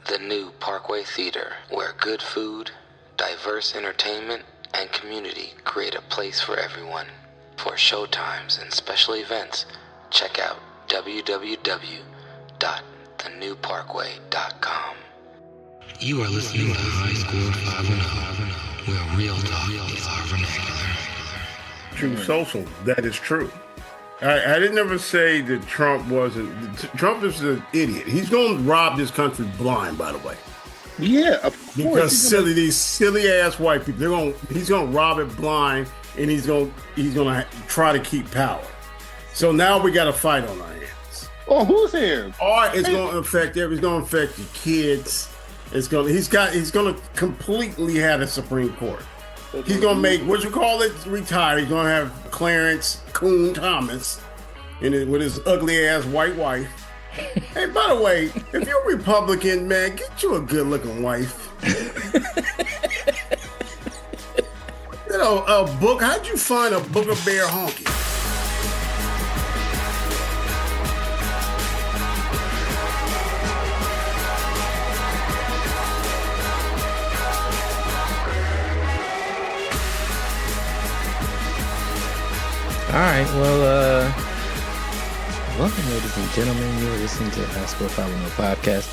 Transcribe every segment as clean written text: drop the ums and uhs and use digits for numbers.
the new Parkway Theater, where good food, diverse entertainment, and community create a place for everyone. For showtimes and special events, check out www.thenewparkway.com. You are listening to High Score 510, where real talk is our vernacular. True social, that is true. I didn't ever say that Trump wasn't. Trump is an idiot. He's going to rob this country blind, by the way. Yeah, of course. Because these silly ass white people, he's going to rob it blind, and he's going to try to keep power. So now we got a fight on our hands. Oh, who's here? It's going to affect everything. It's going to affect the kids. He's going to completely have a Supreme Court. He's going to make, retire. He's going to have Clarence Coon Thomas with his ugly ass white wife. Hey, by the way, if you're a Republican, man, get you a good looking wife. A book. How'd you find a Booger Bear honky? All right, well, welcome, ladies and gentlemen. You're listening to the High Score 510 podcast.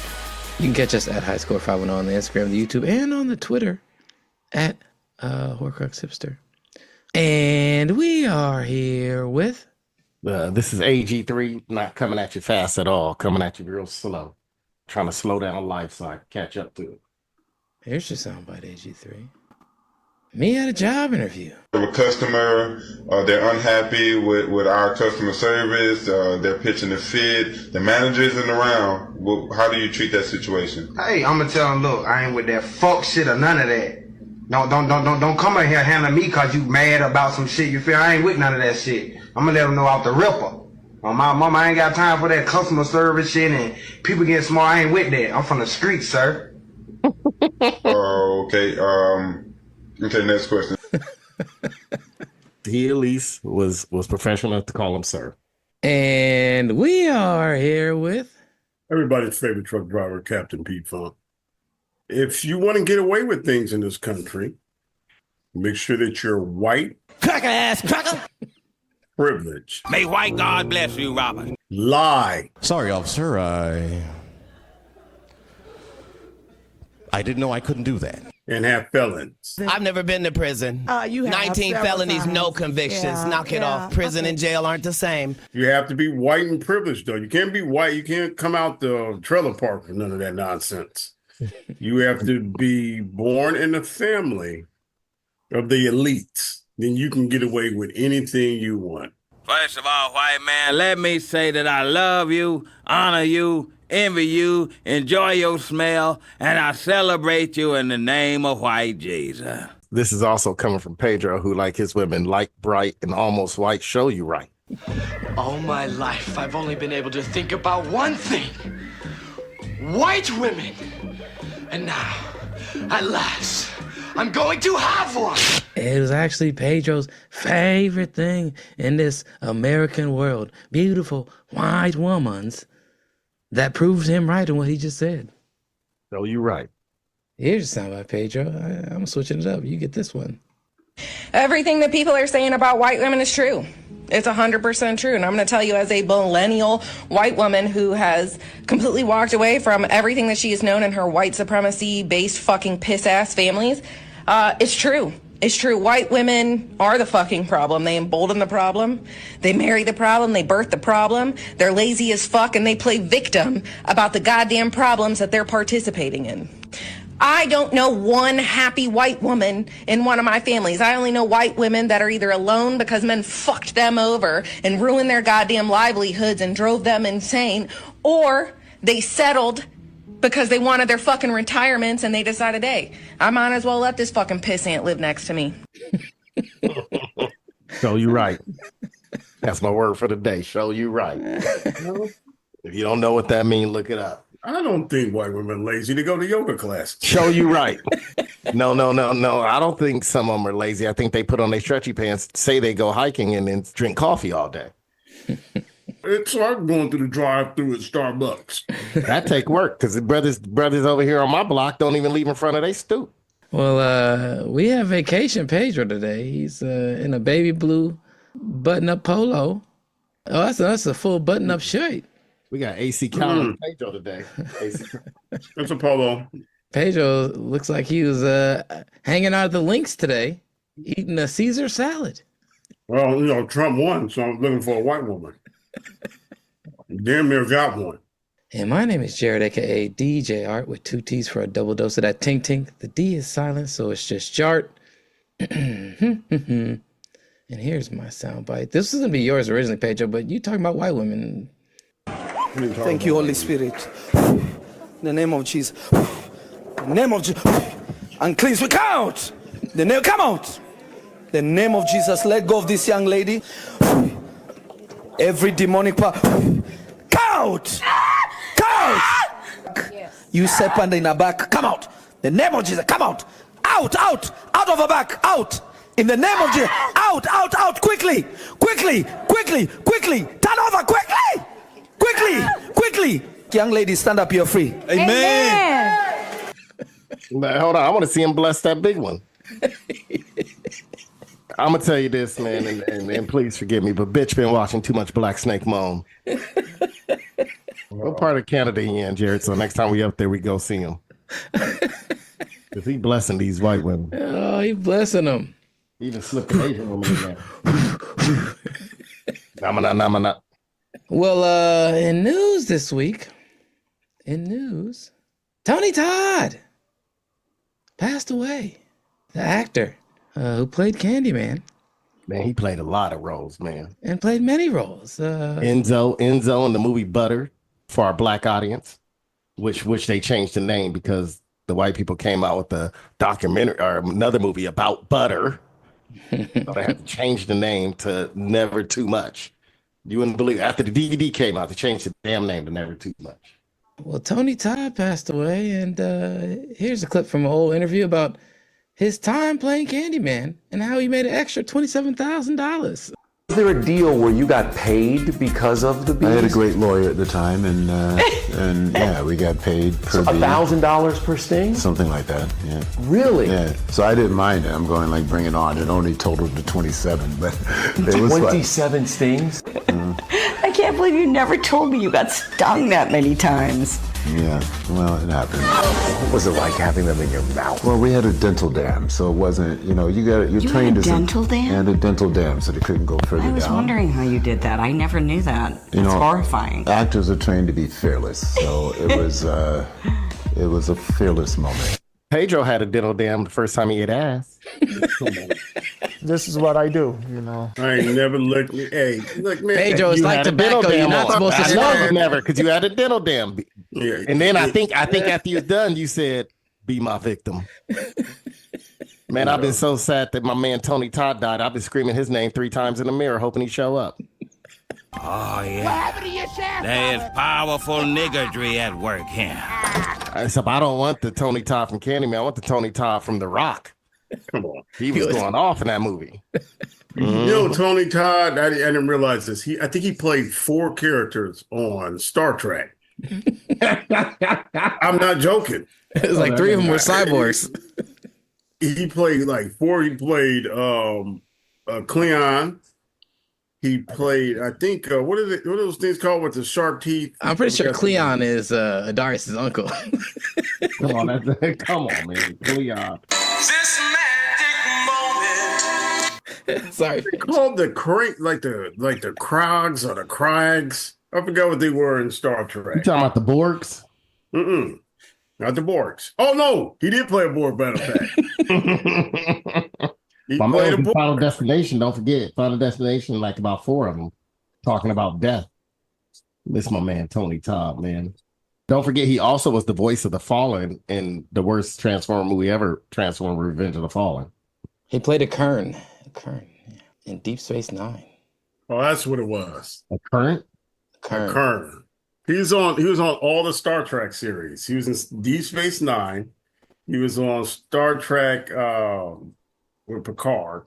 You can catch us at High Score 510 on the Instagram, the YouTube, and on the Twitter at Horcrux Hipster. And we are here with... this is AG3, not coming at you fast at all, coming at you real slow. Trying to slow down life so I can catch up to it. Here's your soundbite, AG3. Me at a job interview. A customer, they're unhappy with our customer service. They're pitching a fit. The manager isn't around. Well, how do you treat that situation? Hey, I'm gonna tell them, look, I ain't with that fuck shit or none of that. Don't come in here handling me cause you mad about some shit. You feel? I ain't with none of that shit. I'm gonna let them know out the ripper. My mama, I ain't got time for that customer service shit and people getting smart. I ain't with that. I'm from the streets, sir. Okay. Okay, next question. He at least was professional enough to call him sir. And we are here with... everybody's favorite truck driver, Captain Pete Funk. If you want to get away with things in this country, make sure that you're white. Cracker ass cracker. Privilege. May white God bless you, Robert. Lie. Sorry, officer. I didn't know I couldn't do that. And have felons. I've never been to prison. You have 19 felonies, times. No convictions. Yeah, Knock it off. Prison and jail aren't the same. You have to be white and privileged, though. You can't be white. You can't come out the trailer park for none of that nonsense. You have to be born in the family of the elites. Then you can get away with anything you want. First of all, white man, let me say that I love you, honor you, envy you, enjoy your smell, and I celebrate you in the name of white Jesus. This is also coming from Pedro, who like his women light, bright, and almost white. Show you right. All my life, I've only been able to think about one thing. White women. And now, at last, I'm going to have one. It was actually Pedro's favorite thing in this American world. Beautiful white womans. That proves him right in what he just said. So you right. Here's a soundbite, Pedro. I'm switching it up. You get this one. Everything that people are saying about white women is true. It's 100% true. And I'm going to tell you, as a millennial white woman who has completely walked away from everything that she has known in her white supremacy-based fucking piss-ass families, it's true. It's true. White women are the fucking problem. They embolden the problem. They marry the problem. They birth the problem. They're lazy as fuck, and they play victim about the goddamn problems that they're participating in. I don't know one happy white woman in one of my families. I only know white women that are either alone because men fucked them over and ruined their goddamn livelihoods and drove them insane, or they settled because they wanted their fucking retirements and they decided, hey, I might as well let this fucking pissant live next to me. Show you right. That's my word for the day. Show you right. If you don't know what that means, look it up. I don't think white women are lazy to go to yoga class. Show you right. No. I don't think some of them are lazy. I think they put on their stretchy pants, say they go hiking, and then drink coffee all day. It's hard going through the drive-through at Starbucks. That take work because the brothers over here on my block don't even leave in front of their stoop. Well, we have vacation Pedro today. He's in a baby blue button-up polo. Oh, that's a full button-up shirt. We got AC Cal Pedro today. That's a polo. Pedro looks like he was hanging out at the Links today, eating a Caesar salad. Well, Trump won, so I'm looking for a white woman. Damn near got one. And my name is Jared, aka DJ Art, with 2 T's for a double dose of that tink tink. The D is silent, so it's just Jart. And here's my soundbite. This is gonna be yours originally, Pedro, but you talking about white women. Thank you, Holy Spirit. In the name of Jesus. In the name of Jesus. Unclean, we count. The name, come out. The name of Jesus, let go of this young lady. Every demonic power. Count. Count. You serpent in her back, come out. The name of Jesus, come out. Out of her back, out. In the name of Jesus, out, quickly. Turn over, quickly. Young lady, stand up, you're free. Amen. Hold on, I want to see him bless that big one. I'm gonna tell you this, man, and please forgive me, but bitch been watching too much Black Snake Moan. What part of Canada he in, Jared? So next time we up there, we go see him. Cause he blessing these white women. Oh, he blessing them. He even slipped an Asian woman in there. Namana. Well, in news this week, Tony Todd passed away. The actor who played Candyman. Man, he played a lot of roles, man. And played many roles. Enzo in the movie Butter for our black audience, which they changed the name because the white people came out with a documentary or another movie about butter. So they had to change the name to Never Too Much. You wouldn't believe it. After the DVD came out, they changed the damn name to Never Too Much. Well, Tony Todd passed away, and here's a clip from an old interview about his time playing Candyman and how he made an extra $27,000. Was there a deal where you got paid because of the bees? I had a great lawyer at the time, and yeah, we got paid per bee. $1,000 per sting? Something like that, yeah. Really? Yeah, so I didn't mind it. I'm going like, bring it on. It only totaled to 27, but it was 27 stings? I can't believe you never told me you got stung that many times. Yeah, well, it happened. What was it like having them in your mouth? Well, we had a dental dam, so it wasn't, you're trained as a dental dam? And a dental dam, so they couldn't go further down. I was wondering how you did that. I never knew that. It's horrifying. Actors are trained to be fearless, so it was a fearless moment. Pedro had a dental dam the first time he ate ass. This is what I do, I ain't never looked. Hey, look, man. Pedro, it's like tobacco. You're not supposed to I never, because you had a dental dam. Yeah, and then I think after you're done, you said, "Be my victim." Man, I've been so sad that my man Tony Todd died. I've been screaming his name 3 times in the mirror, hoping he'd show up. Oh, yeah. There is powerful niggardry at work here. Except I don't want the Tony Todd from Candyman. I want the Tony Todd from The Rock. Come on. He was going off in that movie. Tony Todd, I didn't realize this. I think he played 4 characters on Star Trek. I'm not joking. It's like 3 of them were cyborgs. He played like 4. He played Cleon. He played, I think, what are those things called with the sharp teeth? I'm pretty sure Cleon is Darius's uncle. Come on, man. Cleon. This magic moment. Sorry. They called the like the Krogs or the Krags. I forgot what they were in Star Trek. You talking about the Borgs? Not the Borgs. Oh no, he did play a Borg, matter of fact. My man was in Final Destination. Don't forget, Final Destination, like about 4 of them talking about death. This is my man Tony Todd, man. Don't forget, he also was the voice of the Fallen in the worst Transformer movie ever, Transformer: Revenge of the Fallen. He played a Kern in Deep Space Nine. Oh, that's what it was. A Kern. He was on all the Star Trek series. He was in Deep Space Nine. He was on Star Trek with Picard.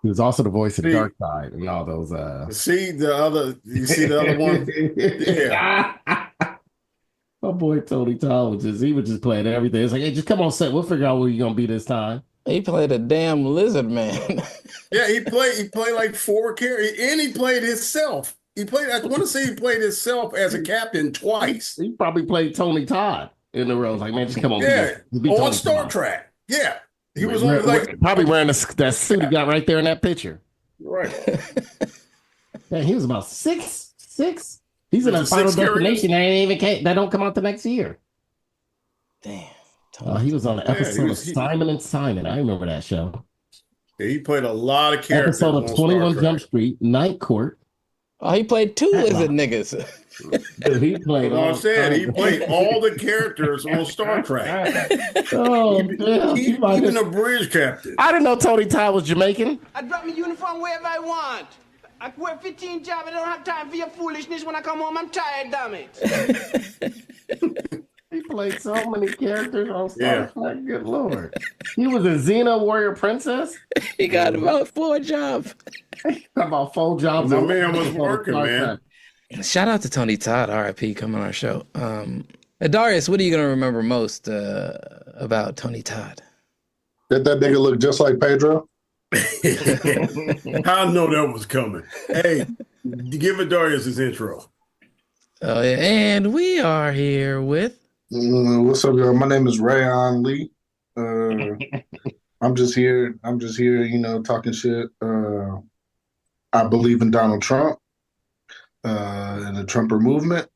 He was also the voice of the dark side and all those. You see the other one? Yeah. My boy Tony Todd he was just playing everything. It's like, hey, just come on set. We'll figure out where you're gonna be this time. He played a damn lizard man. Yeah, he played like 4 characters, and he played himself. I want to say he played himself as a captain twice. He probably played Tony Todd in the role. Like, man, just come on. Yeah, be on Tony Star Todd. Trek. Yeah, he was on like probably wearing that suit he got right there in that picture. Right. Man, he was about 6'6". He's in a Final Destination that don't come out the next year. Damn. He was on the episode of Simon and Simon. I remember that show. Yeah, he played a lot of characters. Episode of 21 Jump Street, Night Court. Oh, he played 2 lizard niggas. He played. I'm saying he played all the characters on Star Trek. Oh, damn. Even a bridge captain. I didn't know Tony Todd was Jamaican. I drop my uniform wherever I want. I work 15 jobs. I don't have time for your foolishness. When I come home, I'm tired, damn it. He played so many characters on Star Trek. Good Lord. He was a Xena Warrior Princess. He got about 4 jobs. About 4 jobs. My man was working, man. Shout out to Tony Todd, R.I.P. coming on our show. Darius, what are you going to remember most about Tony Todd? Did that nigga look just like Pedro? I know that was coming. Hey, give it Darius his intro. Oh, yeah. And we are here with... What's up, y'all? My name is Rayon Lee. I'm just here, talking shit. I believe in Donald Trump and the Trumper movement.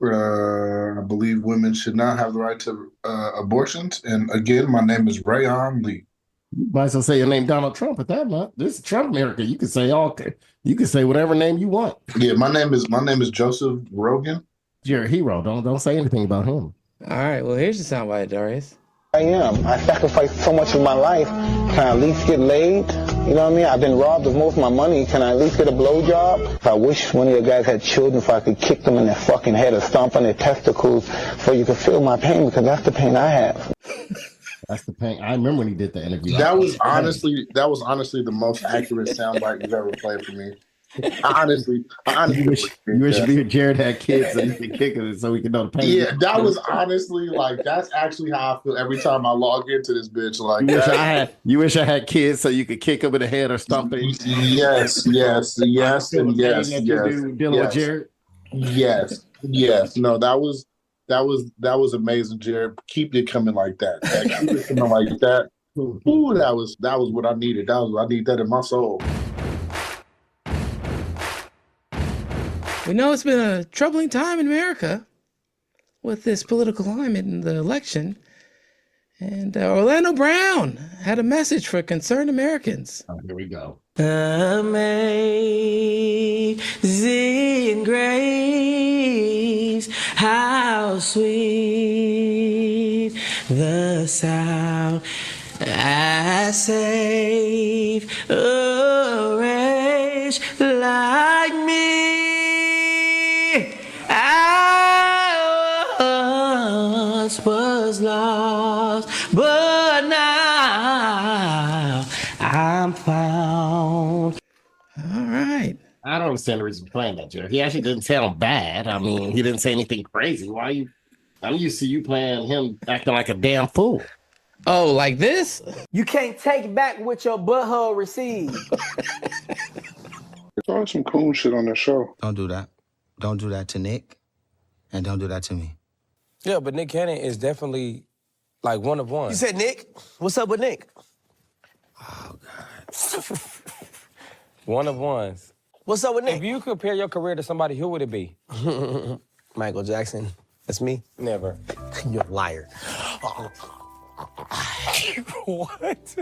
I believe women should not have the right to abortions. And again, my name is Rayon Lee. You might as well say your name Donald Trump at that month. This is Trump America. You can say you can say whatever name you want. Yeah, my name is Joseph Rogan. You're a hero. Don't say anything about him. All right. Well, here's the soundbite, Darius. I am. I sacrificed so much of my life. Can I at least get laid? You know what I mean? I've been robbed of most of my money. Can I at least get a blowjob? I wish one of your guys had children so I could kick them in their fucking head or stomp on their testicles so you could feel my pain, because that's the pain I have. That's the pain. I remember when he did the interview. That was honestly the most accurate soundbite you've ever played for me. Honestly, you wish Jared had kids so you could kick it so we could know the pain. Yeah, that was honestly that's actually how I feel every time I log into this bitch. Like, you wish I had kids so you could kick them in the head or stomp it. Yes, and yes. Dealing with Jared. Yes. No, that was amazing, Jared. Keep it coming like that. Keep it coming like that. Ooh, that was what I needed. I need that in my soul. We know it's been a troubling time in America with this political climate in the election. And Orlando Brown had a message for concerned Americans. Oh, here we go. Amazing grace, how sweet the sound I saved a wretch like me. I was lost, but now I'm found. All right. I don't understand the reason for playing that, Jared. He actually didn't sound bad. I mean, he didn't say anything crazy. I'm used to you playing him acting like a damn fool. Oh, like this? You can't take back what your butthole received. There's some cool shit on the show. Don't do that. Don't do that to Nick, and don't do that to me. Yeah, but Nick Cannon is definitely like one of one. You said Nick? What's up with Nick? Oh, God. One of ones. What's up with Nick? If you compare your career to somebody, who would it be? Michael Jackson. That's me. Never. You're a liar. What?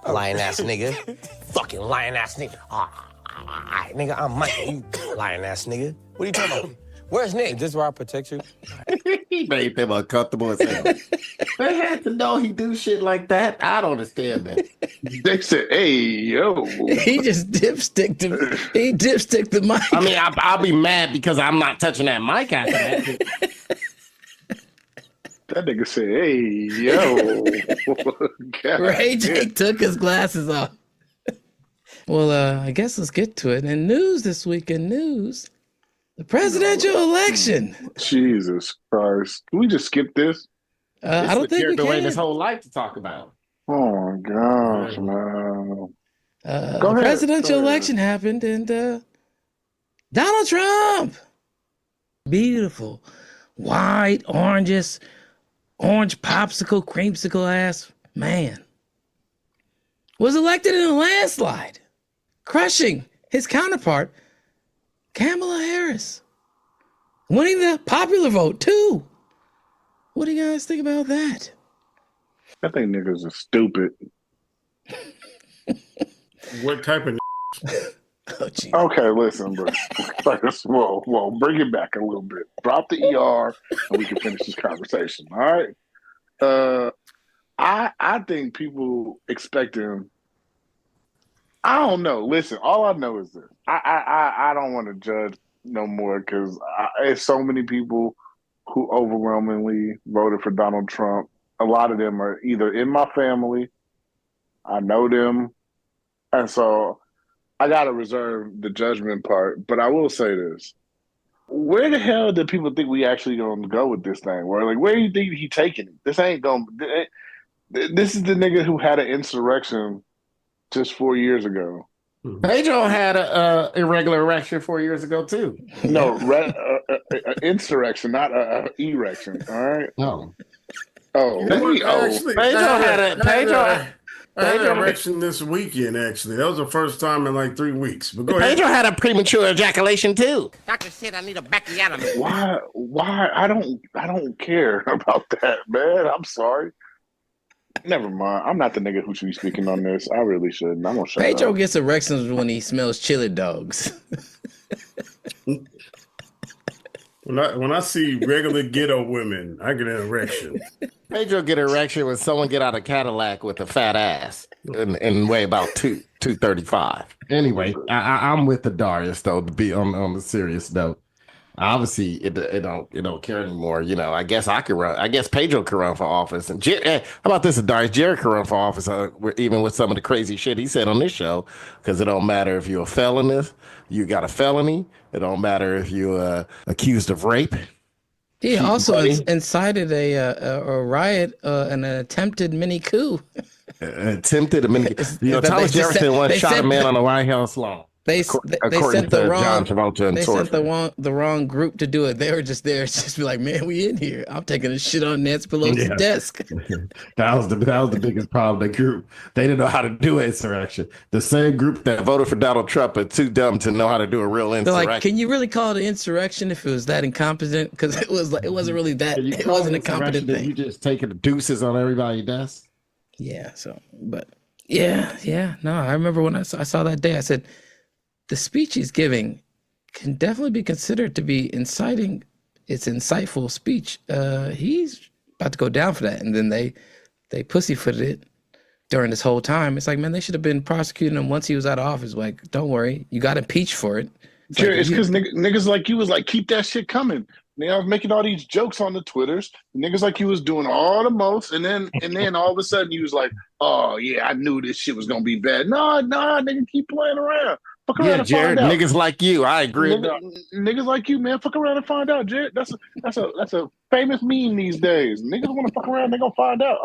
Lying ass nigga. Fucking lying ass nigga. Nigga, I'm Michael. You lying ass nigga. What are you talking about? Where's Nick? Is this where I protect you? He made them uncomfortable as hell. They had to know he do shit like that. I don't understand that. They said, "Hey, yo." He just dipsticked the mic. I mean, I'll be mad because I'm not touching that mic after that. That nigga said, "Hey, yo." Ray J took his glasses off. Well, I guess let's get to it. In news this week, the presidential election. Jesus Christ. Can we just skip this? I don't think we can. Waiting his whole life to talk about. Oh my gosh, man. The presidential election happened, and Donald Trump, beautiful, white, orange popsicle, creamsicle ass man, was elected in a landslide, crushing his counterpart, Kamala Harris, winning the popular vote too. What do you guys think about that? I think niggas are stupid. What type of? Okay, listen, bro. Whoa, bring it back a little bit. Drop the ER, and we can finish this conversation. All right. I think people expect him. I don't know. Listen, all I know is this. I don't want to judge no more because there's so many people who overwhelmingly voted for Donald Trump. A lot of them are either in my family, I know them, and so I got to reserve the judgment part. But I will say this. Where the hell do people think we actually going to go with this thing? Where do you think he taking it? This ain't going to... This is the nigga who had an insurrection just 4 years ago. Pedro had a irregular erection 4 years ago too. No, insurrection, not erection. All right. No. Pedro had an erection this weekend. Actually, that was the first time in like 3 weeks. But go ahead. Pedro had a premature ejaculation too. Doctor said I need a backiotomy. Why? I don't care about that, man. I'm sorry. Never mind. I'm not the nigga who should be speaking on this. I really shouldn't. I'm gonna shut Pedro up. gets erections when he smells chili dogs. When I see regular ghetto women, I get an erection. Pedro get an erection when someone get out of Cadillac with a fat ass and weigh about 235. Anyway, I'm with the Darius though, to be on the serious note. Obviously, it don't care anymore. You know, I guess I could run. I guess Pedro could run for office. And how about this, Darius? Jared could run for office, even with some of the crazy shit he said on this show. Because it don't matter if you're a felonist, you got a felony. It don't matter if you're accused of rape. He also incited a riot, an attempted mini coup. Attempted a mini. Thomas Jefferson once shot a man on the White House lawn. They sent the wrong group to do it. They were just there, just be like, man, we in here. I'm taking a shit on Nancy Pelosi's desk. That was the biggest problem. The group, they didn't know how to do an insurrection. The same group that voted for Donald Trump are too dumb to know how to do a real insurrection. They're like, can you really call it an insurrection if it was that incompetent? Because it wasn't really that. It wasn't a competent thing. You just taking the deuces on everybody's desk. Yeah. So, but yeah. No, I remember when I saw that day. I said, the speech he's giving can definitely be considered to be inciting. It's insightful speech. He's about to go down for that. And then they pussyfooted it during this whole time. It's like, man, they should have been prosecuting him once he was out of office. Like, don't worry, you got impeached for it. It's because niggas like you was like, keep that shit coming. I was making all these jokes on the Twitters. Niggas like you was doing all the most, and then all of a sudden you was like, oh yeah, I knew this shit was gonna be bad. No, nigga, keep playing around. Fuck around and Jared, find out. niggas like you, I agree. Niggas like you, man, fuck around and find out, Jared. That's a famous meme these days. Niggas want to fuck around, they gonna find out.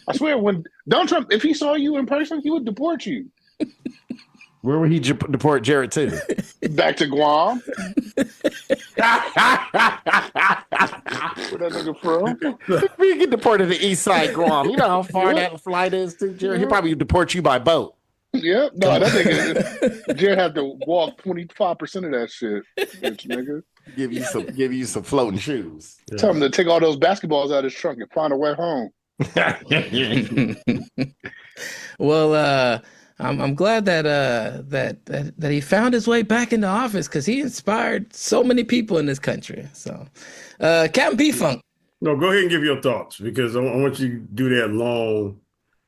I swear. When Donald Trump, if he saw you in person, he would deport you. Where would he deport Jared to? Back to Guam. Where that nigga from? We get deported to East Side Guam. You know how far that flight is to Jared? He'll probably deport you by boat. Yep. No, that nigga Jared had to walk 25% of that shit. Bitch, nigga. Give you some floating shoes. Tell him to take all those basketballs out of his trunk and find a way home. Well, I'm glad that he found his way back into office because he inspired so many people in this country. So, Captain P-Funk. No, go ahead and give your thoughts because I want you to do that long.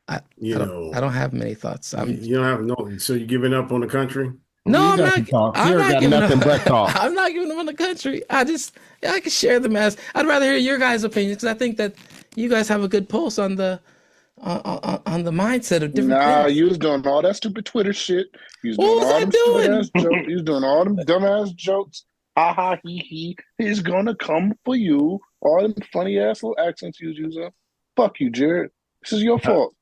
I don't have many thoughts. You don't have no. So you giving up on the country? No, I'm not. I'm not giving nothing them, but talk. I'm not giving them on the country. I can share them as. I'd rather hear your guys' opinions because I think that you guys have a good pulse on the mindset of different Nah, things. you was doing all that stupid Twitter shit. You was What doing was all I them stupid doing? ass jokes. You was doing all them dumbass jokes. Ha ha he he. He's gonna come for you. All them funny ass little accents you was using. Fuck you, Jared. This is your fault.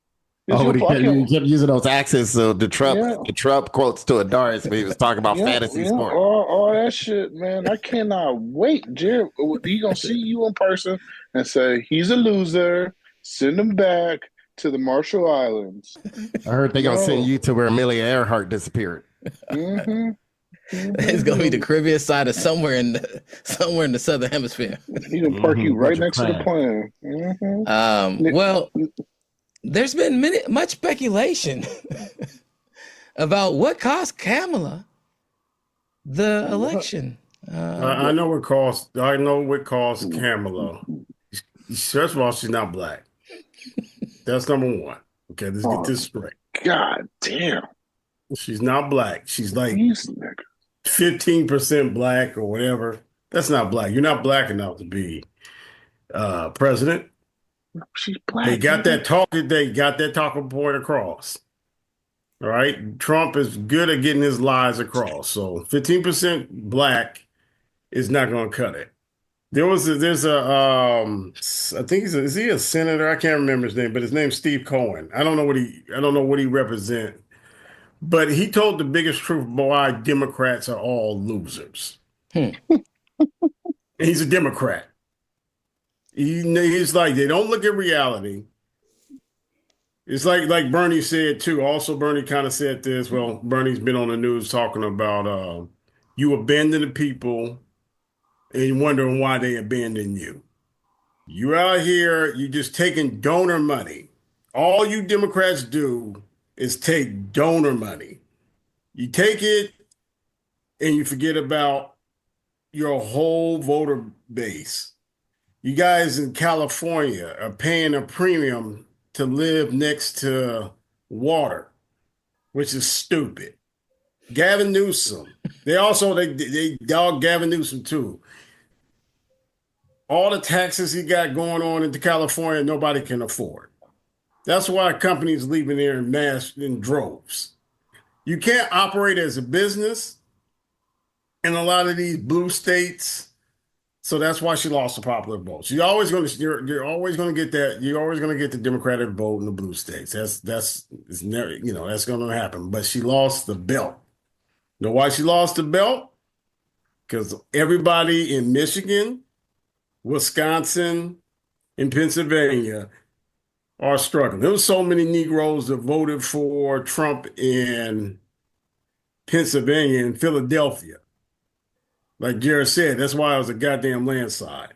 It's your fault. You kept using those accents. So the Trump quotes to Adoris when he was talking about fantasy sport. All that shit, man. I cannot wait, Jared. He gonna see you in person and say he's a loser. Send him back to the Marshall Islands. I heard they gonna send you to where Amelia Earhart disappeared. Mm-hmm. It's gonna be the Caribbean side of somewhere in the southern hemisphere. He gonna park you right next to the plane. Mm-hmm. Well, there's been much speculation about what cost Kamala the election. I know what cost Kamala. First of all, she's not black. That's number one. Okay, let's get this straight. God damn. She's not black. She's like 15% black or whatever. That's not black. You're not black enough to be president. She's black. They got that talking point across. All right. Trump is good at getting his lies across. So 15% black is not going to cut it. There's a I think is he a senator? I can't remember his name, but his name's Steve Cohen. I don't know what he represents. But he told the biggest truth about why Democrats are all losers. He's a Democrat. He's like, they don't look at reality. It's like Bernie said too. Also, Bernie kind of said this. Well, Bernie's been on the news talking about you abandon the people and wondering why they abandon you. You're out here, you just taking donor money. All you Democrats do is take donor money. You take it and you forget about your whole voter base. You guys in California are paying a premium to live next to water, which is stupid. Gavin Newsom. They dog Gavin Newsom too. All the taxes he got going on into California, nobody can afford. That's why companies leaving there in droves. You can't operate as a business in a lot of these blue states. So that's why she lost the popular vote. You're always going to get that. You're always going to get the Democratic vote in the blue states. That's never, that's going to happen. But she lost the belt. You know why she lost the belt? Because everybody in Michigan, Wisconsin, and Pennsylvania are struggling. There were so many Negroes that voted for Trump in Pennsylvania and Philadelphia. Like Jared said, that's why it was a goddamn landslide.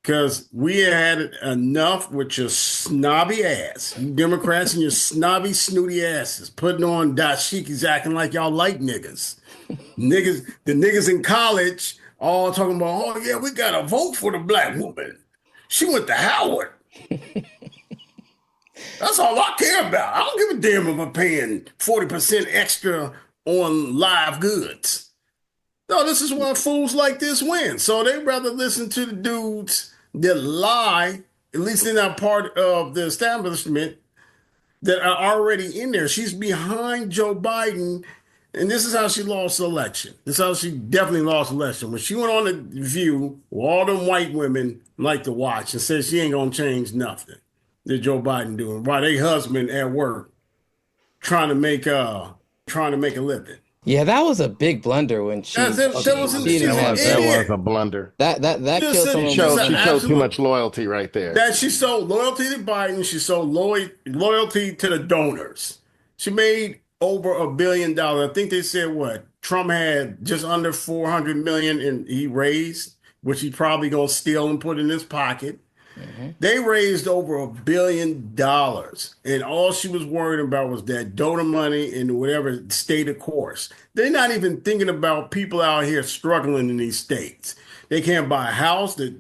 Because we had enough with your snobby ass, you Democrats and your snobby, snooty asses, putting on dashikis, acting like y'all like niggas. The niggas in college all talking about, oh yeah, we got to vote for the black woman. She went to Howard. That's all I care about. I don't give a damn if I'm paying 40% extra on live goods. No, this is why fools like this win. So they rather listen to the dudes that lie, at least in that part of the establishment, that are already in there. She's behind Joe Biden, and this is how she lost the election. This is how she definitely lost the election. When she went on The View, all them white women like to watch and said she ain't going to change nothing that Joe Biden doing, while they husband at work trying to make a living. Yeah, that was a big blunder when she That was a blunder. That killed someone. She showed too much loyalty right there. That she showed loyalty to Biden. She showed loyalty to the donors. She made over $1 billion. I think they said Trump had just under $400 million, and he raised, which he probably gonna steal and put in his pocket. Mm-hmm. They raised over $1 billion, and all she was worried about was that donor money and whatever stayed the course. They're not even thinking about people out here struggling in these states. They can't buy a house. The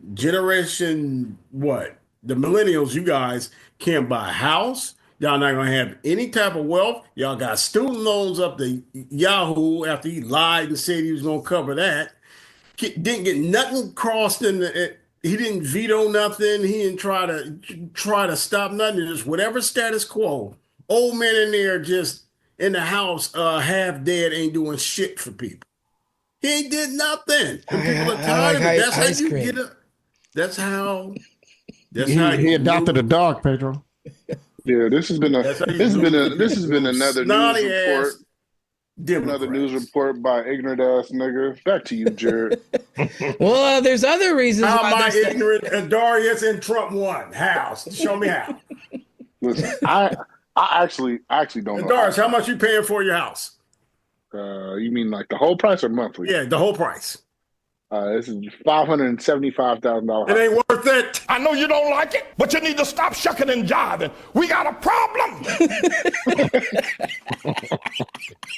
millennials, you guys can't buy a house, Y'all not gonna have any type of wealth. Y'all got student loans up to Yahoo after he lied and said he was gonna cover that. Didn't get nothing crossed in the. He didn't veto nothing. He didn't try to stop nothing. Just whatever status quo. Old man in there just in the house, half dead, ain't doing shit for people. He ain't did nothing. And people are tired of it. That's how you get it. That's how. He adopted a dog, Pedro. Yeah, this has been another news report. Another news report by ignorant ass nigga. Back to you, Jared. Well, there's other reasons. How am I ignorant? And Darius and Trump won. How? Show me how. Listen, I actually don't know. Darius, how much you paying for your house? You mean like the whole price or monthly? Yeah, the whole price. This is $575,000. It ain't worth it. I know you don't like it, but you need to stop shucking and jiving. We got a problem.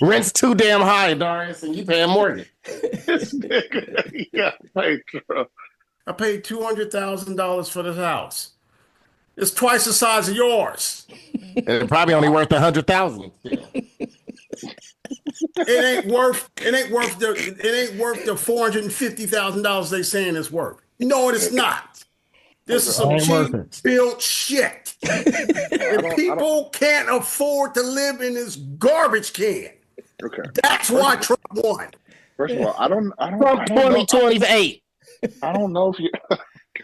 Rent's too damn high, Darius, and you pay a mortgage. This nigga, yeah, Patron. I paid $200,000 for this house. It's twice the size of yours. And probably only worth $100,000. It ain't worth the $450,000 they saying it's worth. No, it's not. This is some cheap built shit. And people can't afford to live in this garbage can. Okay. That's why Trump won. First of all, I don't Trump 2028. I don't know if you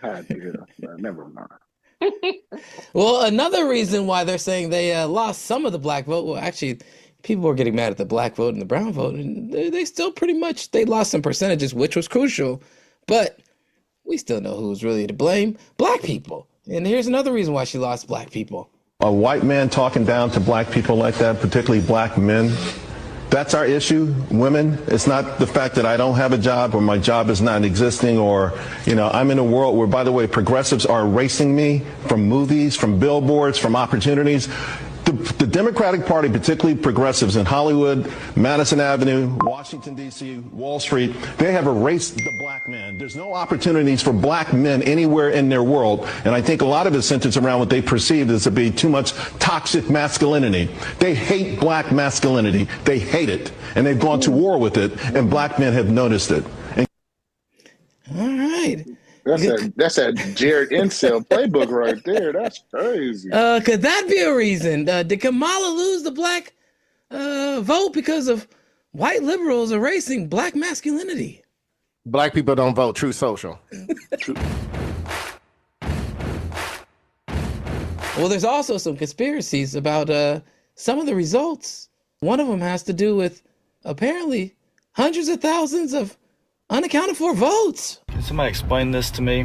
God damn, never mind. Well, another reason why they're saying they lost some of the black vote, well, actually, people were getting mad at the black vote and the brown vote, and they still pretty much, they lost some percentages, which was crucial, but we still know who's really to blame: black people. And here's another reason why she lost: black people. A white man talking down to black people like that, particularly black men, that's our issue. Women, it's not the fact that I don't have a job or my job is not existing, or, I'm in a world where, by the way, progressives are erasing me from movies, from billboards, from opportunities. The Democratic Party, particularly progressives in Hollywood, Madison Avenue, Washington, D.C., Wall Street, they have erased the black man. There's no opportunities for black men anywhere in their world. And I think a lot of it centers around what they perceive as to be too much toxic masculinity. They hate black masculinity. They hate it. And they've gone to war with it. And black men have noticed it. All right. That's that Jared Incel playbook right there. That's crazy. Could that be a reason? Did Kamala lose the black vote because of white liberals erasing black masculinity? Black people don't vote. True Social. Well, there's also some conspiracies about some of the results. One of them has to do with apparently hundreds of thousands of unaccounted for votes. Can somebody explain this to me?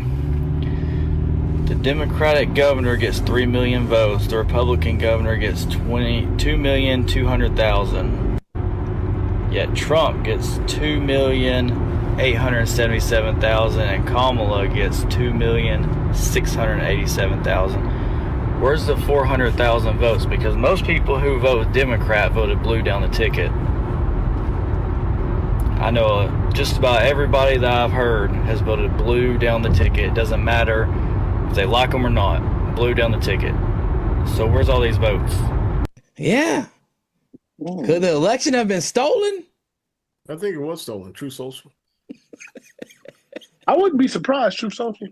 The Democratic governor gets 3 million votes. The Republican governor gets 2,200,000. Yet Trump gets 2,877,000 and Kamala gets 2,687,000. Where's the 400,000 votes? Because most people who vote Democrat voted blue down the ticket. I know just about everybody that I've heard has voted blue down the ticket. It doesn't matter if they like them or not. Blue down the ticket. So where's all these votes? Yeah. Could the election have been stolen? I think it was stolen. True Social. I wouldn't be surprised. True Social.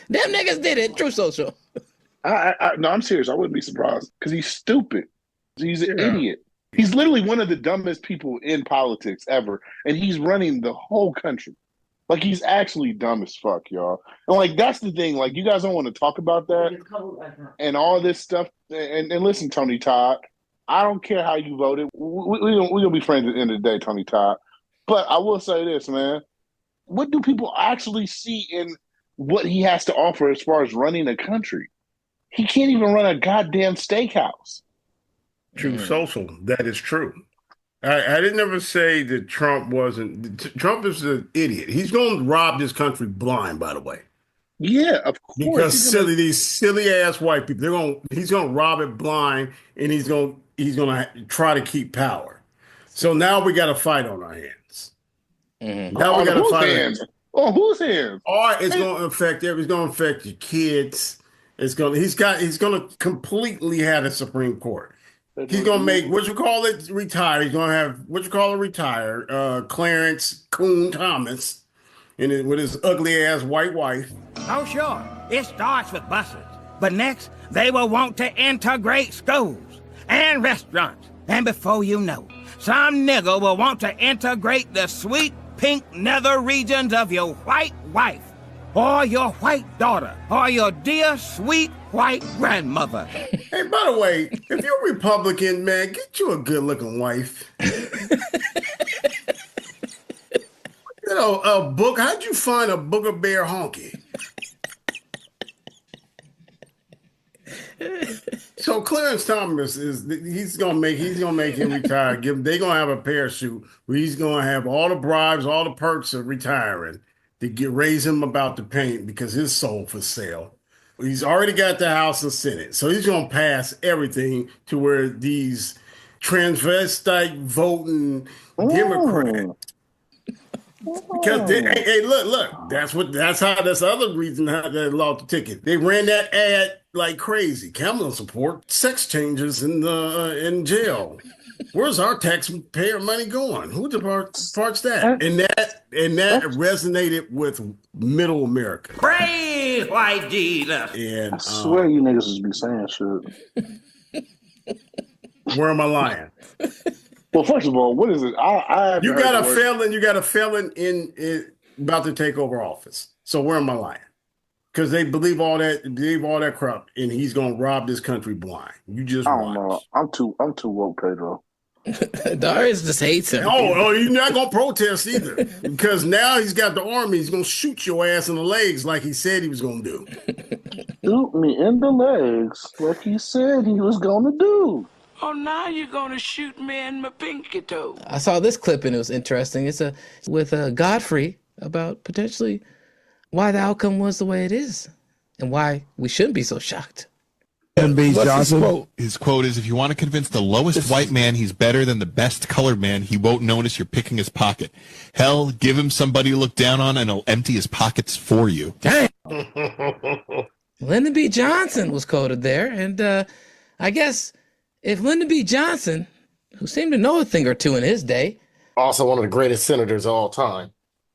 Them niggas did it. True Social. No, I'm serious. I wouldn't be surprised because he's stupid. He's an idiot. He's literally one of the dumbest people in politics ever, and he's running the whole country. Like, he's actually dumb as fuck, y'all. And, like, that's the thing. Like, you guys don't want to talk about that and all this stuff. And listen, Tony Todd, I don't care how you voted. We're going to be friends at the end of the day, Tony Todd. But I will say this, man. What do people actually see in what he has to offer as far as running a country? He can't even run a goddamn steakhouse. True Social. That is true. I didn't ever say that Trump wasn't. Trump is an idiot. He's going to rob this country blind, by the way. Yeah, of course. Because these silly ass white people, he's going to rob it blind, and he's going to try to keep power. So now we got a fight on our hands. Mm-hmm. Now we got to fight. On whose hands? All right, it's going to affect your kids. He's gonna completely have the Supreme Court. He's gonna make retire. He's gonna have retire. Clarence Coon Thomas, with his ugly ass white wife. Oh, sure, it starts with buses. But next, they will want to integrate schools and restaurants. And before you know, some nigga will want to integrate the sweet pink nether regions of your white wife, or your white daughter, or your dear sweet white grandmother. Hey, by the way, if you're Republican, man, get you a good-looking wife. A book. How'd you find a Booger Bear honky? So Clarence Thomas he's gonna make him retire. They're gonna have a parachute where he's gonna have all the bribes, all the perks of retiring to raise him about the paint because his soul for sale. He's already got the House and Senate, so he's gonna pass everything to where these transvestite voting Democrats. Because look, that's the other reason how they lost the ticket. They ran that ad like crazy. Kamala support sex changers in jail. Where's our taxpayer money going? Who departs that? And that resonated with middle America. Praise white Jesus. And I swear you niggas just be saying shit. Where am I lying? Well, first of all, what is it? You got a felon in about to take over office. So where am I lying? Because they believe all that crap, and he's gonna rob this country blind. You just I don't know. I'm too woke, Pedro. Darius just hates him. Oh, you're not gonna protest either, because now he's got the army. He's gonna shoot your ass in the legs like he said he was gonna do. Shoot me in the legs like he said he was gonna do. Oh, now you're gonna shoot me in my pinky toe. I saw this clip and it was interesting. It's with Godfrey about potentially why the outcome was the way it is and why we shouldn't be so shocked. His quote is, if you want to convince the lowest white man he's better than the best colored man, he won't notice you're picking his pocket. Hell, give him somebody to look down on and he'll empty his pockets for you. Dang. Lyndon B. Johnson was quoted there. And I guess if Lyndon B. Johnson, who seemed to know a thing or two in his day. Also one of the greatest senators of all time.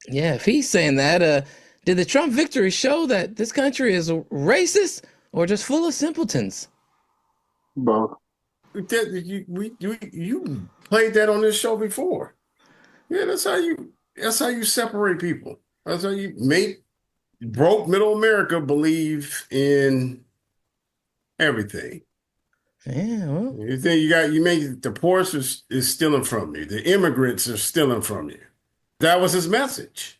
Yeah, if he's saying that, did the Trump victory show that this country is racist or just full of simpletons? Both. You played that on this show before. Yeah, that's how you separate people. That's how you make broke middle America believe in everything. Yeah, well. You think you make the poorest is stealing from you. The immigrants are stealing from you. That was his message.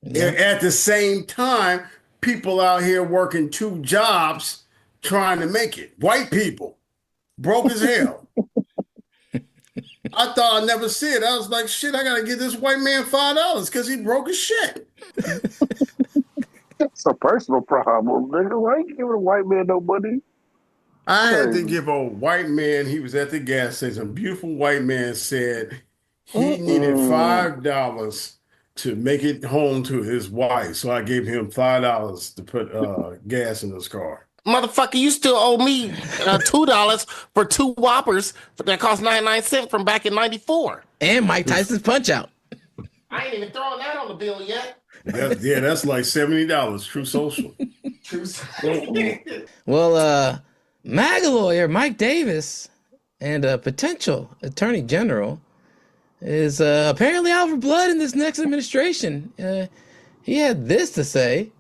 Yeah. At the same time, people out here working 2 jobs trying to make it. White people, broke as hell. I thought I'd never see it. I was like, shit, I gotta give this white man $5 because he broke his shit. That's a personal problem, nigga. Why you giving a white man no money? I had to give a white man, he was at the gas station, a beautiful white man said he needed $5 to make it home to his wife. So I gave him $5 to put gas in his car. Motherfucker, you still owe me $2 for 2 Whoppers that cost 99 cents from back in '94. And Mike Tyson's Punch Out. I ain't even throwing that on the bill yet. That's like $70. True social. True social. Well, MAGA lawyer Mike Davis and a potential attorney general is apparently out for blood in this next administration. He had this to say.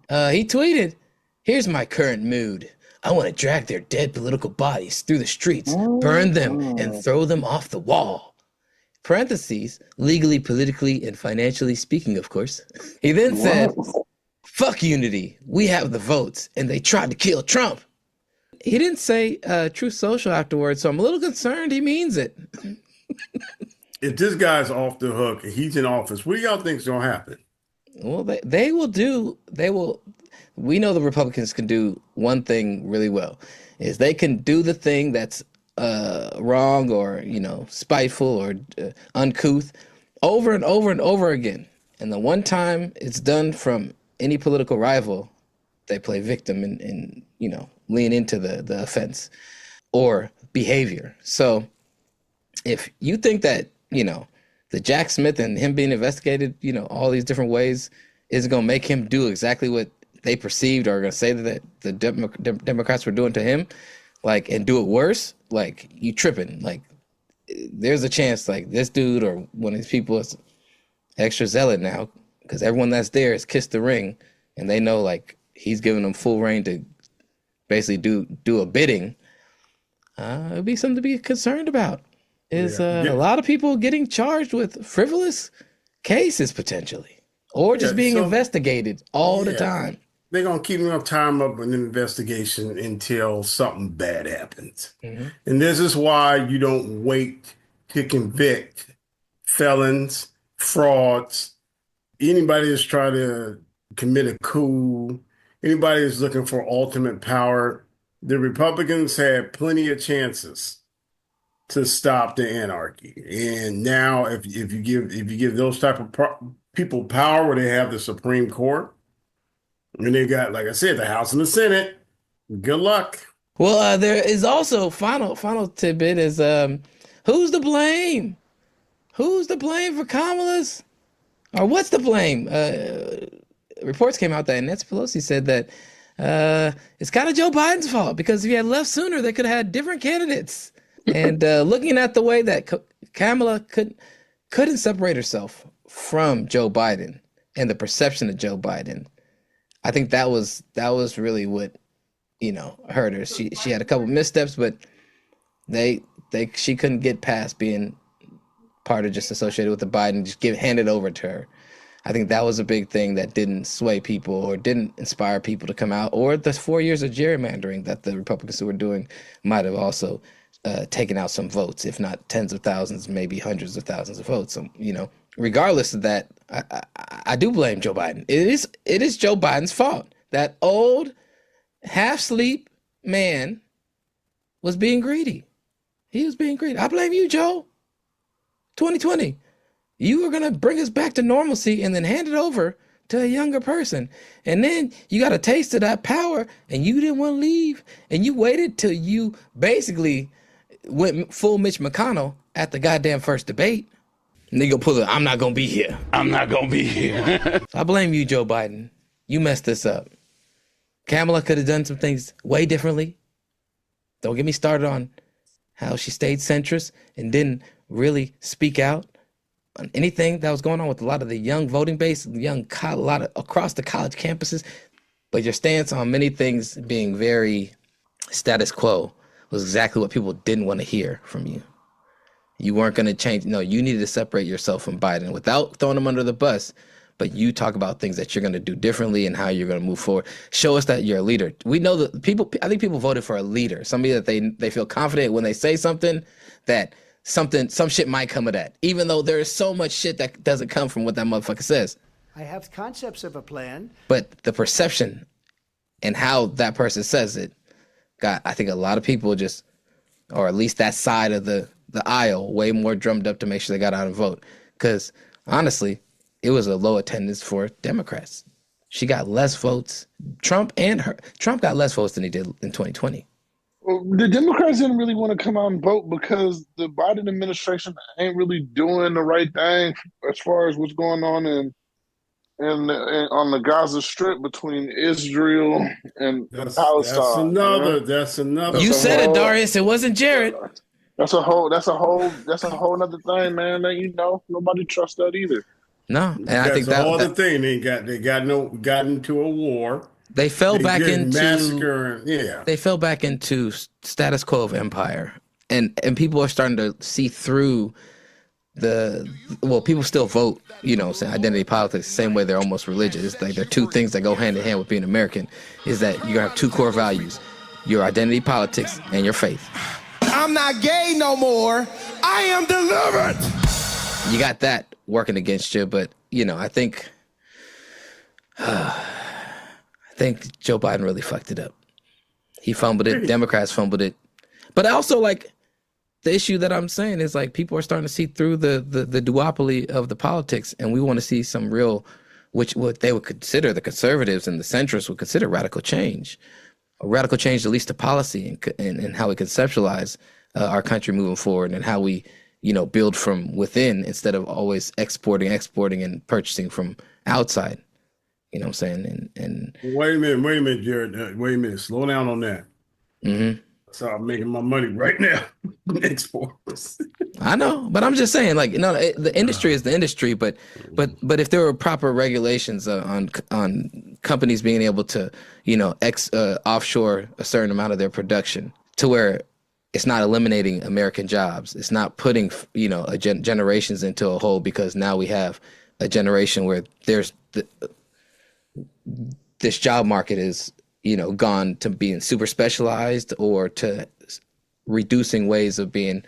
He tweeted, "Here's my current mood. I want to drag their dead political bodies through the streets, burn them, and throw them off the wall." Parentheses, legally, politically, and financially speaking, of course. He then said, "Fuck unity. We have the votes, and they tried to kill Trump." He didn't say True Social afterwards, so I'm a little concerned he means it. If this guy's off the hook and he's in office, what do y'all think is going to happen? Well, we know the Republicans can do one thing really well, is they can do the thing that's wrong or, spiteful or uncouth over and over and over again. And the one time it's done from any political rival, they play victim and lean into the offense or behavior. So if you think that, the Jack Smith and him being investigated, all these different ways is going to make him do exactly what they perceived or going to say that the Democrats were doing to him, and do it worse, you tripping. There's a chance, this dude or one of these people is extra zealot now because everyone that's there has kissed the ring and they know, he's giving them full reign to basically do a bidding. It'd be something to be concerned about. A lot of people getting charged with frivolous cases potentially, or just being investigated all the time. They're going to keep enough time up an investigation until something bad happens. Mm-hmm. And this is why you don't wait to convict felons, frauds, anybody that's trying to commit a coup, anybody that's looking for ultimate power. The Republicans had plenty of chances to stop the anarchy. And now if you give those type of people power where they have the Supreme Court, and they got, like I said, the House and the Senate, good luck. Well, there is also final tidbit is who's to blame? Who's to blame for Kamala's? Or what's the blame? Reports came out that Nancy Pelosi said that it's kind of Joe Biden's fault because if he had left sooner, they could have had different candidates. And looking at the way that Kamala couldn't separate herself from Joe Biden and the perception of Joe Biden, I think that was really what hurt her. She had a couple missteps, but she couldn't get past being part of just associated with the Biden, just hand it over to her. I think that was a big thing that didn't sway people or didn't inspire people to come out, or the 4 years of gerrymandering that the Republicans who were doing might have also taken out some votes, if not tens of thousands, maybe hundreds of thousands of votes. Regardless of that, I do blame Joe Biden. It is Joe Biden's fault. That old half-sleep man was being greedy. He was being greedy. I blame you, Joe. 2020. You were going to bring us back to normalcy and then hand it over to a younger person. And then you got a taste of that power and you didn't want to leave. And you waited till you basically went full Mitch McConnell at the goddamn first debate. And they go pull it. I'm not going to be here. I'm not going to be here. I blame you, Joe Biden. You messed this up. Kamala could have done some things way differently. Don't get me started on how she stayed centrist and didn't really speak out on anything that was going on with a lot of the young voting base, a lot of across the college campuses. But your stance on many things being very status quo was exactly what people didn't want to hear from you. You weren't going to change. No, you needed to separate yourself from Biden without throwing him under the bus. But you talk about things that you're going to do differently and how you're going to move forward. Show us that you're a leader. We know that I think people voted for a leader, somebody that they feel confident when they say something that some shit might come of that, even though there is so much shit that doesn't come from what that motherfucker says. I have concepts of a plan. But the perception and how that person says it got, I think, a lot of people just, or at least that side of the aisle, way more drummed up to make sure they got out and vote. Because honestly, it was a low attendance for Democrats. She got less votes. Trump got less votes than he did in 2020. Well, the Democrats didn't really want to come out and vote because the Biden administration ain't really doing the right thing as far as what's going on on the Gaza Strip between Israel and Palestine. That's another. You said it, Darius. It wasn't Jared. That's a whole nother thing, man. That nobody trusts that either. No, and I think that's the other thing. They got into a war. They fell back into massacre. Yeah, they fell back into status quo of empire, and people are starting to see through people still vote. Say identity politics the same way they're almost religious. It's like there are two things that go hand in hand with being American. Is that you're gonna have two core values: your identity politics and your faith. I'm not gay no more. I am delivered. You got that working against you, but I think Joe Biden really fucked it up. He fumbled it. Democrats fumbled it. But also, the issue that I'm saying is people are starting to see through the duopoly of the politics, and we want to see some real which what they would consider, the conservatives and the centrists would consider radical change. A radical change, at least to policy and how we conceptualize our country moving forward, and how we, build from within instead of always exporting and purchasing from outside. You know what I'm saying? And wait a minute, Jared. Wait a minute. Slow down on that. Mm-hmm. So I'm making my money right now. Exports. I know, but I'm just saying, the industry is the industry, but if there were proper regulations on companies being able to, offshore a certain amount of their production to where it's not eliminating American jobs, it's not putting, generations into a hole, because now we have a generation where there's this job market is, gone to being super specialized or to reducing ways of being,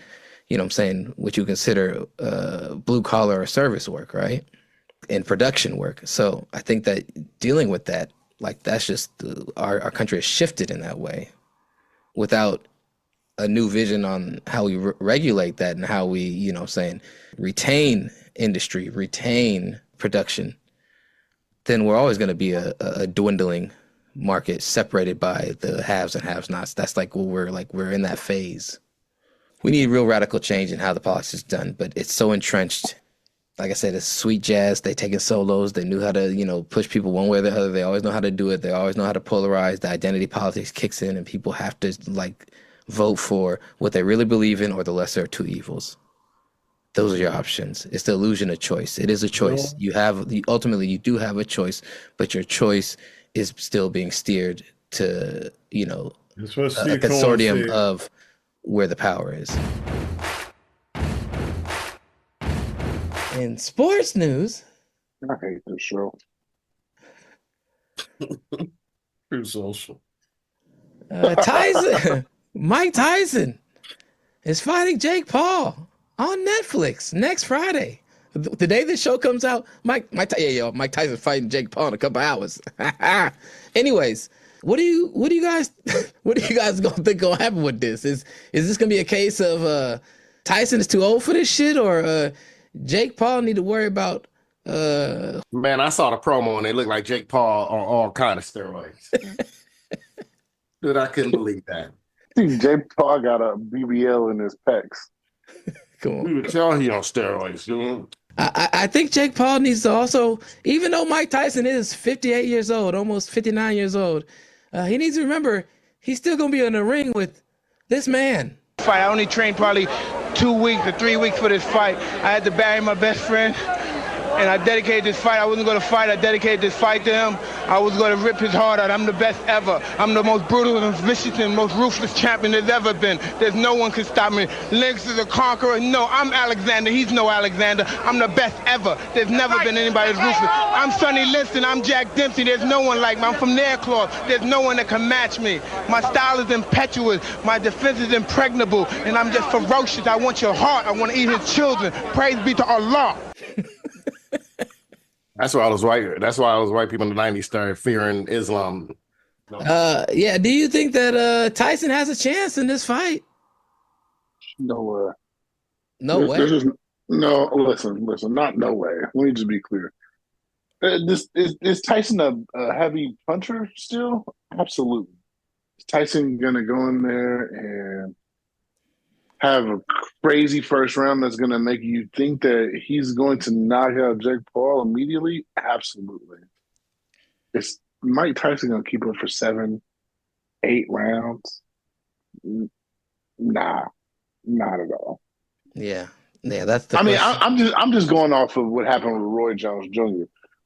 what you consider blue collar or service work, right? And production work. So I think that dealing with that, that's just our country has shifted in that way without a new vision on how we regulate that and how we, retain industry, retain production. Then we're always going to be a dwindling market separated by the haves and have-nots. That's we're in that phase. We need real radical change in how the politics is done, but it's so entrenched. Like I said, it's sweet jazz. They taking solos. They knew how to, push people one way or the other. They always know how to do it. They always know how to polarize. The identity politics kicks in, and people have to vote for what they really believe in or the lesser of two evils. Those are your options. It's the illusion of choice. It is a choice. Ultimately you do have a choice, but your choice is still being steered to, a consortium of where the power is. In sports news, I hate this show. Too social. Mike Tyson is fighting Jake Paul on Netflix next Friday. The day this show comes out, Mike Tyson fighting Jake Paul in a couple hours. Anyways, what do you guys gonna think gonna happen with this? Is this gonna be a case of Tyson is too old for this shit, or Jake Paul need to worry about? Man, I saw the promo and they look like Jake Paul on all kind of steroids. Dude, I couldn't believe that. I think Jake Paul got a BBL in his pecs. Come on. You can tell he on steroids, dude. I think Jake Paul needs to also, even though Mike Tyson is 58 years old, almost 59 years old, he needs to remember he's still going to be in the ring with this man. I only trained probably 2 weeks or 3 weeks for this fight. I had to bury my best friend, and I dedicated this fight. I wasn't going to fight. I dedicated this fight to him. I was going to rip his heart out. I'm the best ever. I'm the most brutal and vicious and most ruthless champion there's ever been. There's no one can stop me. Lynx is a conqueror. No, I'm Alexander. He's no Alexander. I'm the best ever. There's never been anybody as ruthless. I'm Sonny Liston. I'm Jack Dempsey. There's no one like me. I'm from Nairclaw. There's no one that can match me. My style is impetuous. My defense is impregnable. And I'm just ferocious. I want your heart. I want to eat his children. Praise be to Allah. That's why all those white people in the 90s started fearing Islam. Yeah. Do you think that Tyson has a chance in this fight? No way. No way. Listen. Not no way. Let me just be clear. Is Tyson a heavy puncher still? Absolutely. Is Tyson gonna go in there and have a crazy first round that's going to make you think that he's going to knock out Jake Paul immediately? Absolutely. Is Mike Tyson going to keep him for 7-8 rounds? Nah, not at all. Yeah, that's the. I'm just going off of what happened with Roy Jones Jr.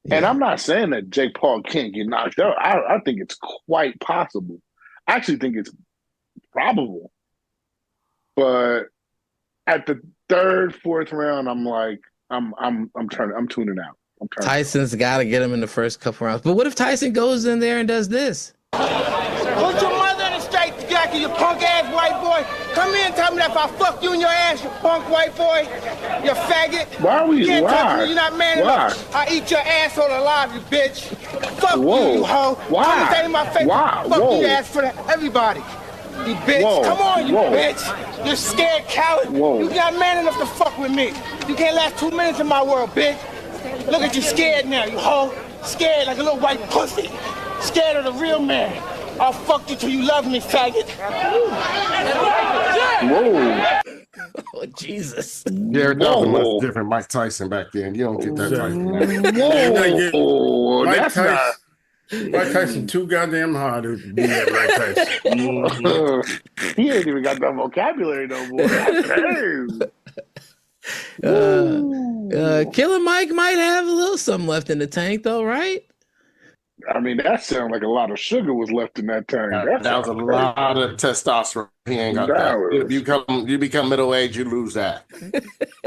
Yeah. And I'm not saying that Jake Paul can't get knocked out. I think it's quite possible. I actually think it's probable. But at the third, fourth round, I'm like, I'm tuning out. Tyson's got to get him in the first couple rounds. But what if Tyson goes in there and does this? Put your mother in a straight jacket, you punk ass white boy. Come here and tell me that if I fuck you in your ass, you punk white boy, you faggot. Why are we? You can't why? touch me, you're not man enough. I eat your asshole alive, you bitch. Fuck you hoe. Why? I'm telling you my face. Why? Fuck you ass for everybody. You bitch. Whoa. Come on, you Whoa. bitch. You're scared coward. Whoa. You're not man enough to fuck with me. You can't last 2 minutes in my world, bitch. Look at you scared now, you hoe. Scared like a little white pussy. Scared of the real man. I'll fuck you till you love me, faggot. Whoa. Oh, Jesus. Jared Dawson was different Mike Tyson back then. You don't get that Tyson now. Whoa. Mike Tyson too goddamn hard to be that Mike Tyson. He ain't even got that vocabulary no more. That's crazy. Killer Mike might have a little something left in the tank, though, right? I mean, that sounded like a lot of sugar was left in that tank. That was a lot of testosterone. He ain't got that. You become middle age, you lose that.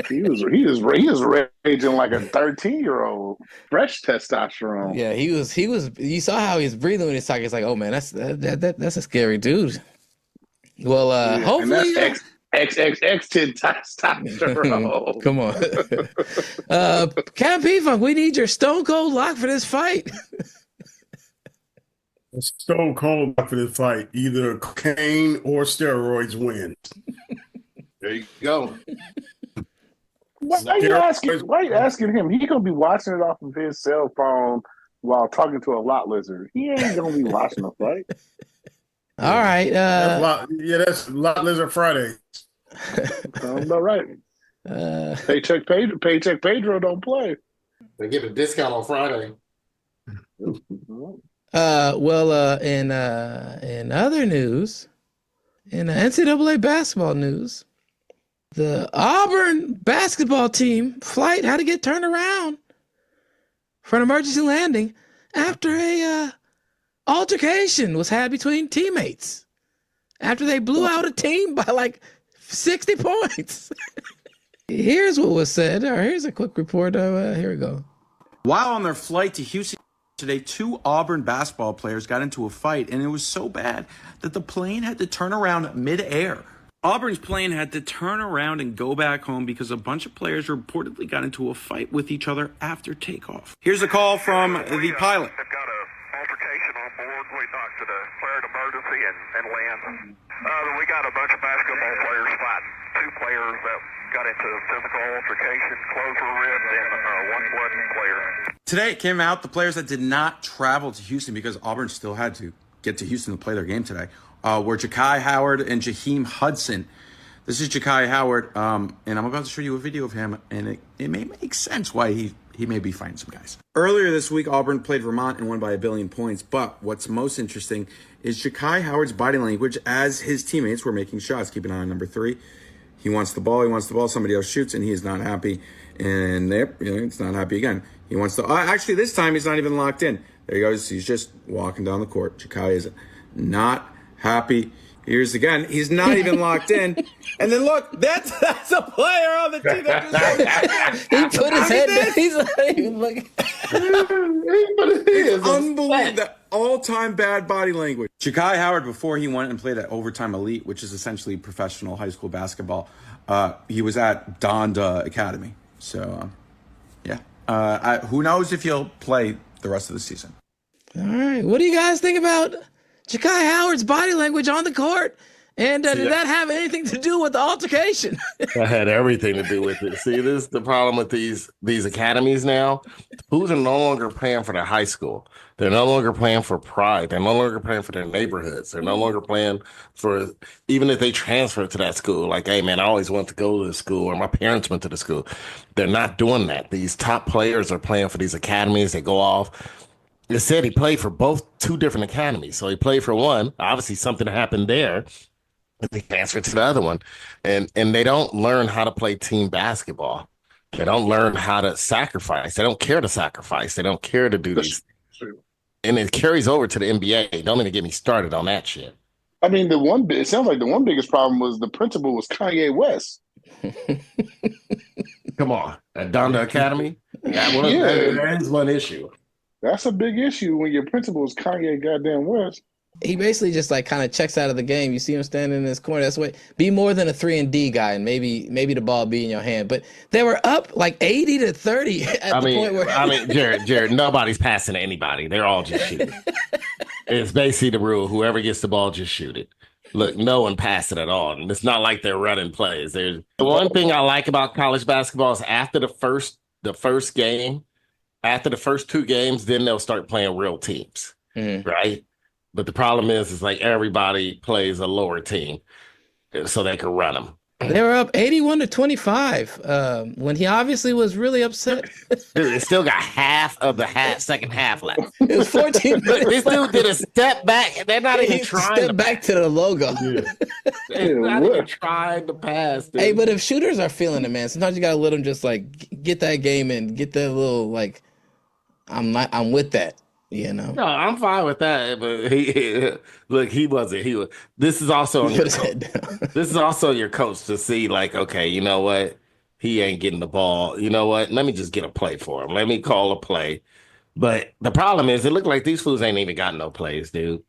He was raging like a 13-year-old, fresh testosterone. Yeah, he was. You saw how he was breathing when he was talking. It's like, oh man, that's a scary dude. Well, hopefully, and that's XXX testosterone. Come on, Captain P-Funk, we need your stone cold lock for this fight. Stone cold for this fight. Either cocaine or steroids win. There you go. Why are you asking him? He gonna be watching it off of his cell phone while talking to a lot lizard. He ain't gonna be watching the fight. All right. That's Lot Lizard Friday. Sounds about right. Paycheck Pedro don't play. They get a discount on Friday. In other news, in NCAA basketball news, the Auburn basketball team flight had to get turned around for an emergency landing after a altercation was had between teammates after they blew out a team by like 60 points. Here's what was said, or here's a quick report of, here we go. While on their flight to Houston today, 2 Auburn basketball players got into a fight, and it was so bad that the plane had to turn around mid-air. Auburn's plane had to turn around and go back home because a bunch of players reportedly got into a fight with each other after takeoff. Here's a call from the pilot. They've got an altercation on board. We knocked to declare an emergency and land. We got a bunch of basketball players fighting. 2 players that got into a physical altercation, clothes were ripped, and one bloody player. Today it came out the players that did not travel to Houston because Auburn still had to get to Houston to play their game today were Ja'Kai Howard and Jaheim Hudson. This is Ja'Kai Howard, and I'm about to show you a video of him, and it may make sense why he may be fighting some guys. Earlier this week, Auburn played Vermont and won by 1 billion points, but what's most interesting is Ja'Kai Howard's body language as his teammates were making shots. Keep an eye on number 3. He wants the ball, somebody else shoots, and he is not happy, and it's not happy again. He wants to, actually this time he's not even locked in. There he goes, he's just walking down the court. Ja'Kai is not happy. Here's again, he's not even locked in. And then look, that's a player on the team that just he put his head down. He's not even looking. It's unbelievable. All-time bad body language. Ja'Kai Howard, before he went and played at Overtime Elite, which is essentially professional high school basketball, he was at Donda Academy. So, who knows if he'll play the rest of the season. All right. What do you guys think about Ja'Kai Howard's body language on the court? And did that have anything to do with the altercation? That had everything to do with it. See, this is the problem with these academies now. Schools are no longer playing for their high school. They're no longer playing for pride. They're no longer playing for their neighborhoods. They're no longer playing for, even if they transfer to that school, like, hey, man, I always wanted to go to the school, or my parents went to the school. They're not doing that. These top players are playing for these academies. They go off. It said he played for 2 different academies. So he played for one. Obviously, something happened there. They transfer to the other one, and they don't learn how to play team basketball. They don't learn how to sacrifice. They don't care to sacrifice. They don't care to do these. And it carries over to the NBA. Don't even get me started on that shit. I mean, it sounds like the one biggest problem was the principal was Kanye West. Come on, at Donda Academy? That is one issue. That's a big issue when your principal is Kanye goddamn West. He basically just like kind of checks out of the game. You see him standing in his corner. That's what. Be more than a 3-and-D guy, and maybe the ball be in your hand. But they were up like 80-30 at the point where. Jared, nobody's passing to anybody. They're all just shooting. It's basically the rule: whoever gets the ball, just shoot it. Look, no one passed it at all, and it's not like they're running plays. The one thing I like about college basketball is after the first game, After the first 2 games, then they'll start playing real teams, right? But the problem is like everybody plays a lower team so they can run them. They were up 81-25 when he obviously was really upset. Dude, they still got half of the second half left. It was 14 minutes. This dude did a step back. They're not even trying to back to the logo. They're not even trying to pass. Dude. Hey, but if shooters are feeling it, man, sometimes you gotta let them just like get that game in, get that little like, I'm with that. You know, no, I'm fine with that. But he wasn't. This is also on your coach. This is also your coach to see, like, okay, you know what? He ain't getting the ball. You know what? Let me just get a play for him. Let me call a play. But the problem is, it looked like these fools ain't even got no plays, dude.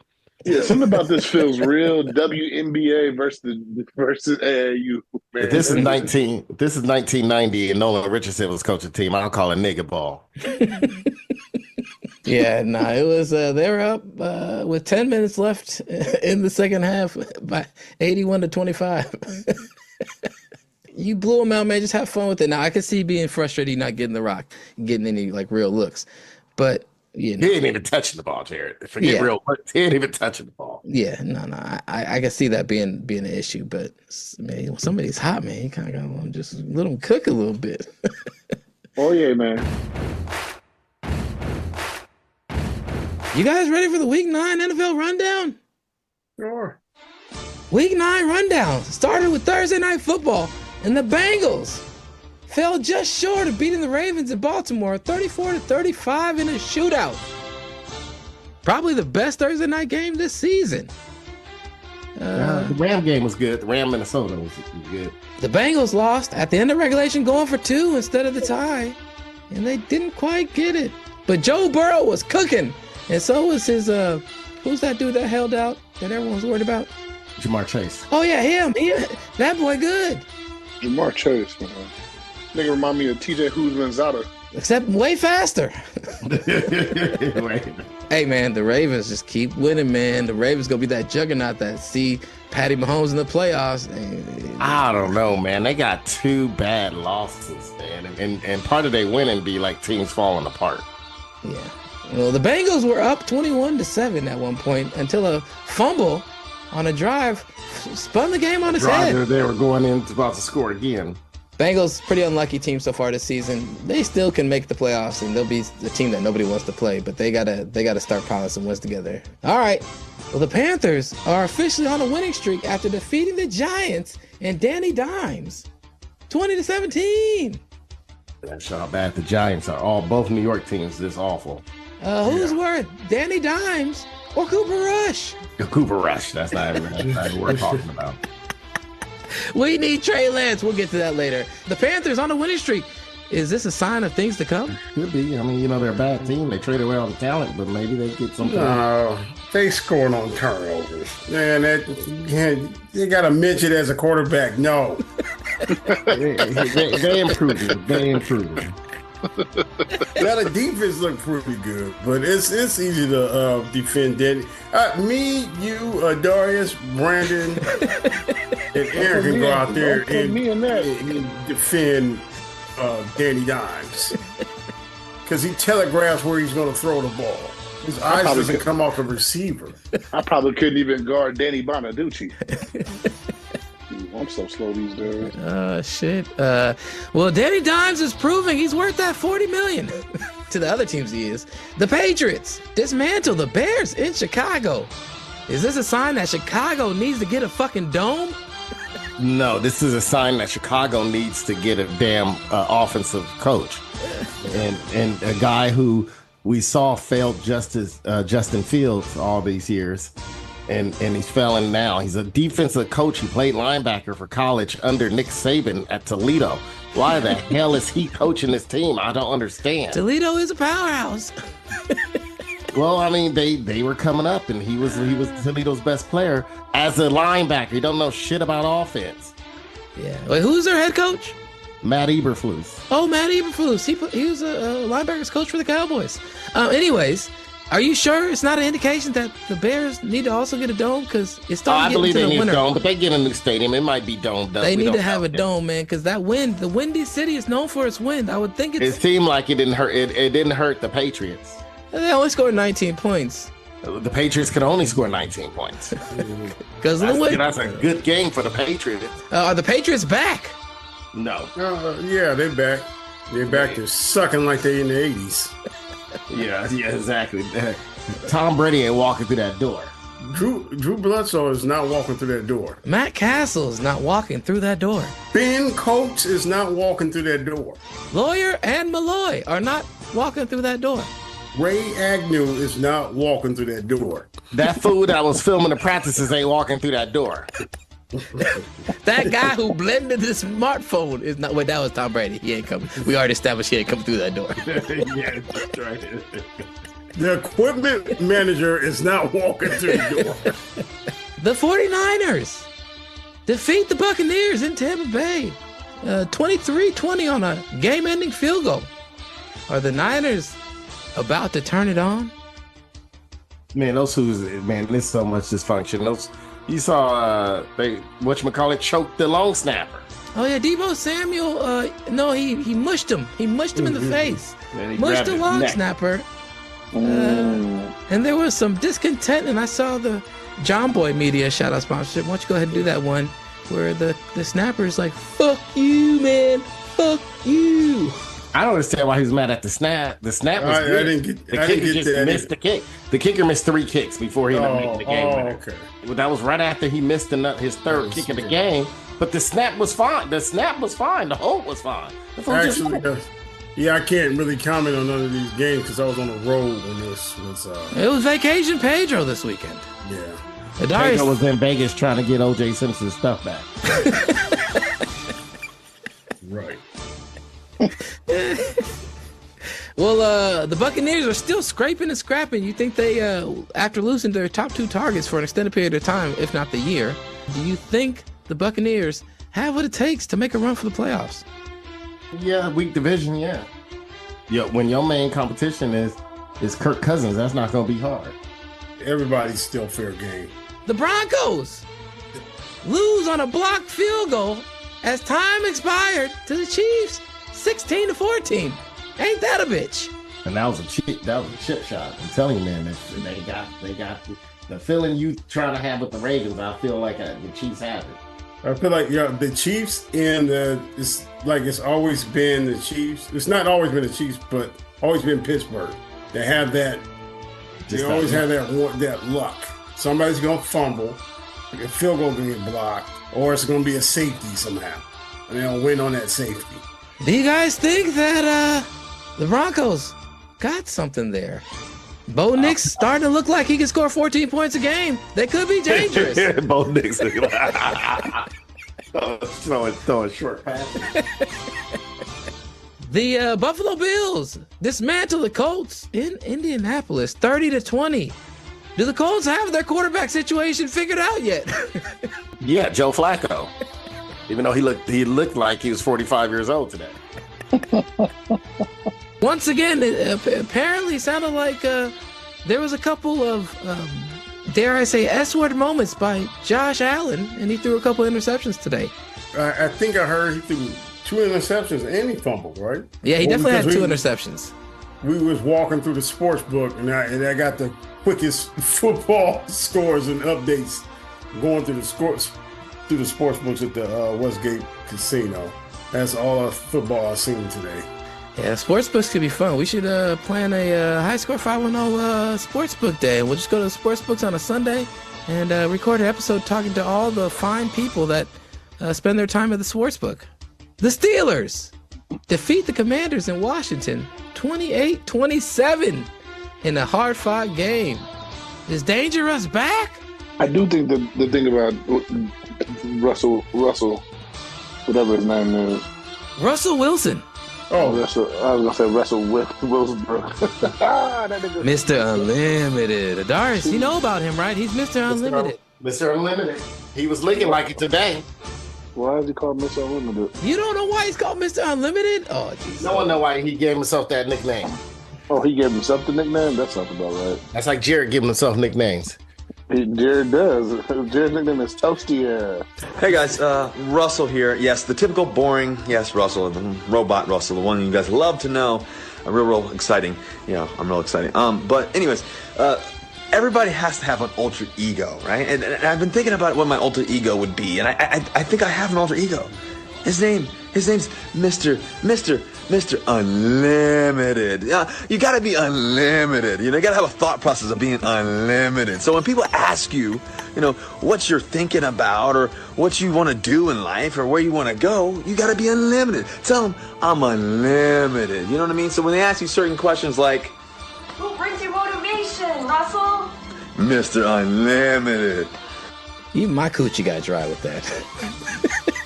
Yeah, something about this feels real WNBA versus AAU. Man. This is 1990, and Nolan Richardson was coaching the team. I'll call it nigga ball. Yeah, no, it was. They were up with 10 minutes left in the second half by 81-25. You blew them out, man. Just have fun with it. Now I can see being frustrated, not getting the rock, getting any like real looks, but you know, he ain't even touching the ball, Jared. Forget real looks. He ain't even touching the ball. Yeah, no, I can see that being an issue, but man, when somebody's hot, man, you kind of got to just let them cook a little bit. Oh yeah, man. You guys ready for the Week 9 NFL rundown? Sure. Week 9 rundown started with Thursday Night Football, and the Bengals fell just short of beating the Ravens in Baltimore, 34-35 in a shootout. Probably the best Thursday night game this season. The Ram game was good. The Ram Minnesota was good. The Bengals lost at the end of regulation, going for 2 instead of the tie, and they didn't quite get it. But Joe Burrow was cooking. And so was his, who's that dude that held out that everyone's worried about? Jamar Chase. Oh, yeah, him. That boy good. Jamar Chase, man. Nigga remind me of TJ Hughes-Lanzada. Except way faster. Hey, man, the Ravens just keep winning, man. The Ravens going to be that juggernaut that see Patty Mahomes in the playoffs. I don't know, man. They got 2 bad losses, man. And part of their winning be like teams falling apart. Yeah. Well, the Bengals were up 21-7 at one point until a fumble on a drive spun the game on its head. They were going in about to score again. Bengals, pretty unlucky team so far this season. They still can make the playoffs, and they'll be the team that nobody wants to play. But they gotta start piling some wins together. All right. Well, the Panthers are officially on a winning streak after defeating the Giants and Danny Dimes, 20-17. That's how bad the Giants are. Both New York teams this awful. Who's worse, Danny Dimes or Cooper Rush? Cooper Rush. That's not even what we're talking about. We need Trey Lance. We'll get to that later. The Panthers on a winning streak. Is this a sign of things to come? Could be. I mean, they're a bad team. They traded away all the talent, but maybe they get something. No, they scored on turnovers. Man, they got a midget as a quarterback. No. they improved. They improved. Now the defense looked pretty good, but it's easy to defend Danny. Me, you, Darius, Brandon, and Aaron can go out there and defend Danny Dimes because he telegraphs where he's going to throw the ball. His eyes doesn't come off the receiver. I probably couldn't even guard Danny Bonaducci. I'm so slow these days. Shit. Well, Danny Dimes is proving he's worth that $40 million. To the other teams he is. The Patriots dismantle the Bears in Chicago. Is this a sign that Chicago needs to get a fucking dome? No, this is a sign that Chicago needs to get a damn offensive coach. And a guy who we saw failed just as Justin Fields all these years. And he's failing now. He's a defensive coach. He played linebacker for college under Nick Saban at Toledo. Why the hell is he coaching this team? I don't understand. Toledo is a powerhouse. Well, I mean, they were coming up, and he was Toledo's best player as a linebacker. He don't know shit about offense. Yeah. Wait, who's their head coach? Matt Eberflus. Oh, Matt Eberflus. He was a linebackers coach for the Cowboys. Anyways, Are you sure it's not an indication that the Bears need to also get a dome? Because it's starting I to get believe into they the need winter. a dome, but they get a new stadium. It might be domed up. They need to have a dome, man, because that wind, the windy city is known for its wind. I would think It seemed like it didn't hurt. It didn't hurt the Patriots. They only scored 19 points. The Patriots could only score 19 points. Because of the wind. That's a good game for the Patriots. Are the Patriots back? No. Yeah, they're back. They're back to sucking like they in the 80s. Yeah, exactly. Tom Brady ain't walking through that door. Drew Bledsoe is not walking through that door. Matt Castle is not walking through that door. Ben Coates is not walking through that door. Lawyer and Malloy are not walking through that door. Ray Agnew is not walking through that door. That fool that was filming the practices ain't walking through that door. That guy who blended the smartphone is not. Wait, that was Tom Brady. He ain't coming. We already established he ain't coming through that door. Yeah, that's right. The equipment manager is not walking through the door. The 49ers defeat the Buccaneers in Tampa Bay. 23-20 on a game-ending field goal. Are the Niners about to turn it on? Man, those who's there's so much dysfunction. You saw choked the long snapper. Oh yeah, Deebo Samuel. No, he mushed him. He mushed him in the face. Mushed the long snapper. And there was some discontent, and I saw the John Boy Media shout out sponsorship. Why don't you go ahead and do that one where the snapper is like, "Fuck you, man, fuck you." I don't understand why he was mad at the snap. The snap was good. The kicker just missed the kick. The kicker missed 3 kicks before he ended up making the game winner. Okay. Well, that was right after he missed his third kick of the game. But the snap was fine. The hold was fine. Actually, yeah, I can't really comment on none of these games because I was on the road when this was. It was Vacation Pedro this weekend. Yeah. Pedro was in Vegas trying to get O.J. Simpson's stuff back. Right. Well, the Buccaneers are still scraping and scrapping. You think they, after losing their top 2 targets for an extended period of time, if not the year, do you think the Buccaneers have what it takes to make a run for the playoffs? Yeah, weak division, yeah. When your main competition is Kirk Cousins, that's not going to be hard. Everybody's still fair game. The Broncos lose on a blocked field goal as time expired to the Chiefs, 16-14. Ain't that a bitch? And that was a chip shot. I'm telling you, man, they got the feeling you trying to have with the Ravens. I feel like the Chiefs have it. I feel like the Chiefs and it's always been the Chiefs. It's not always been the Chiefs, but always been Pittsburgh. They have that. They always have that luck. Somebody's gonna fumble, a field goal gonna get blocked, or it's gonna be a safety somehow, and they'll win on that safety. Do you guys think that the Broncos got something there? Bo Nix starting to look like he can score 14 points a game. They could be dangerous. Bo Nix throwing short passes. The Buffalo Bills dismantle the Colts in Indianapolis, 30-20. Do the Colts have their quarterback situation figured out yet? Yeah, Joe Flacco. Even though he looked like he was 45 years old today. Once again, it apparently sounded like there was a couple of, dare I say, S-word moments by Josh Allen, and he threw a couple interceptions today. I think I heard he threw 2 interceptions and he fumbled, right? Yeah, he definitely had 2 interceptions. We was walking through the sports book, and I got the quickest football scores and updates going through the sports books at the Westgate Casino. That's all the football I've seen today. Yeah, sports books could be fun. We should plan a High Score 510 sports book day. We'll just go to the sports books on a Sunday and record an episode talking to all the fine people that spend their time at the sports book. The Steelers defeat the Commanders in Washington 28-27 in a hard-fought game. Is Dangerous back? I do think the thing about Russell, whatever his name is. Russell Wilson. Oh, Russell, I was going to say Russell Wilsonbrook. Mr. Unlimited. Adaris, you know about him, right? He's Mr. Unlimited. Mr. Unlimited. He was looking like it today. Why is he called Mr. Unlimited? You don't know why he's called Mr. Unlimited? Oh, Jesus. No one know why he gave himself that nickname. Oh, he gave himself the nickname? That sounds about right. That's like Jared giving himself nicknames. Jared does. Jared's nickname is Toasty. Hey guys, Russell here. Yes, the typical boring, yes, Russell, the robot Russell, the one you guys love to know. Real exciting. I'm real exciting. But anyways, everybody has to have an alter ego, right? And I've been thinking about what my alter ego would be, and I think I have an alter ego. His name's Mr. Unlimited. You gotta be unlimited. You gotta have a thought process of being unlimited. So when people ask you, what you're thinking about or what you want to do in life or where you want to go, you gotta be unlimited. Tell them, I'm unlimited. You know what I mean? So when they ask you certain questions like, who brings you motivation, Russell? Mr. Unlimited. Even my coochie got dry with that.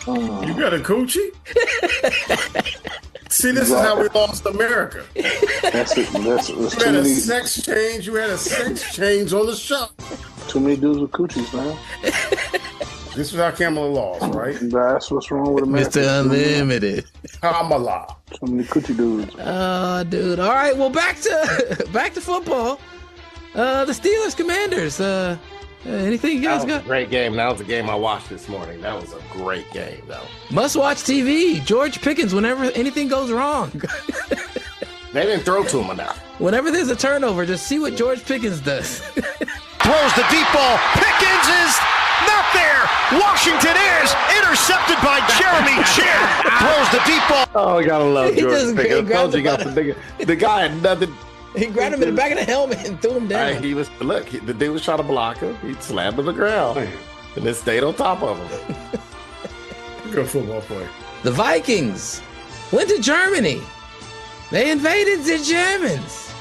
You got a coochie? See, this is how we lost America. That's you had a sex change. You had a sex change on the show. Too many dudes with coochies, man. This is how Kamala lost, right? That's what's wrong with America. Mr. Unlimited. Kamala. Too many coochie dudes. Oh, dude. All right. Well, back to football. The Steelers Commanders. Anything you guys got? That was a great game. That was a game I watched this morning. That was a great game, though. Must watch TV. George Pickens. Whenever anything goes wrong. They didn't throw to him enough. Whenever there's a turnover, just see what George Pickens does. Throws the deep ball. Pickens is not there. Washington is intercepted by Jeremy Chin. Throws the deep ball. Oh, you gotta love George Pickens. I told you got the guy had nothing. He grabbed him in the back of the helmet and threw him down. The dude was trying to block him. He slammed to the ground and then stayed on top of him. Good football player. The Vikings went to Germany. They invaded the Germans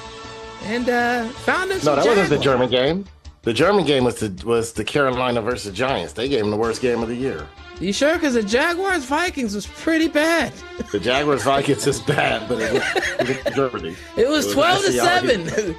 and found them some No, that wasn't the Jaguars. German game. The German game was the Carolina versus Giants. They gave them the worst game of the year. You sure? Because the Jaguars Vikings was pretty bad. The Jaguars Vikings is bad, but it was Germany. It was 12-7.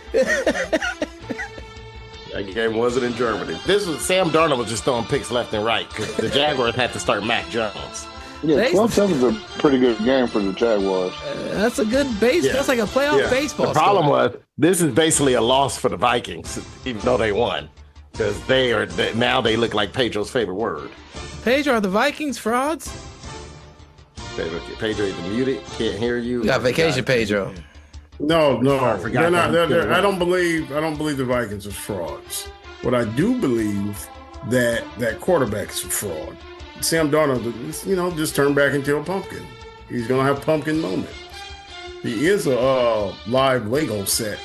That game wasn't in Germany. Sam Darnold was just throwing picks left and right because the Jaguars had to start Mac Jones. Yeah, 12-7 is a pretty good game for the Jaguars. That's a good base. That's like a playoff baseball. The problem score. was this is basically a loss for the Vikings, even though they won, because now they look like Pedro's favorite word. Pedro, are the Vikings frauds? Pedro, either muted, can't hear you. You got vacation, Pedro. No, forgot they're not. that. I don't believe the Vikings are frauds. What I do believe that quarterback is a fraud. Sam Darnold, just turned back into a pumpkin. He's gonna have pumpkin moments. He is a live Lego set.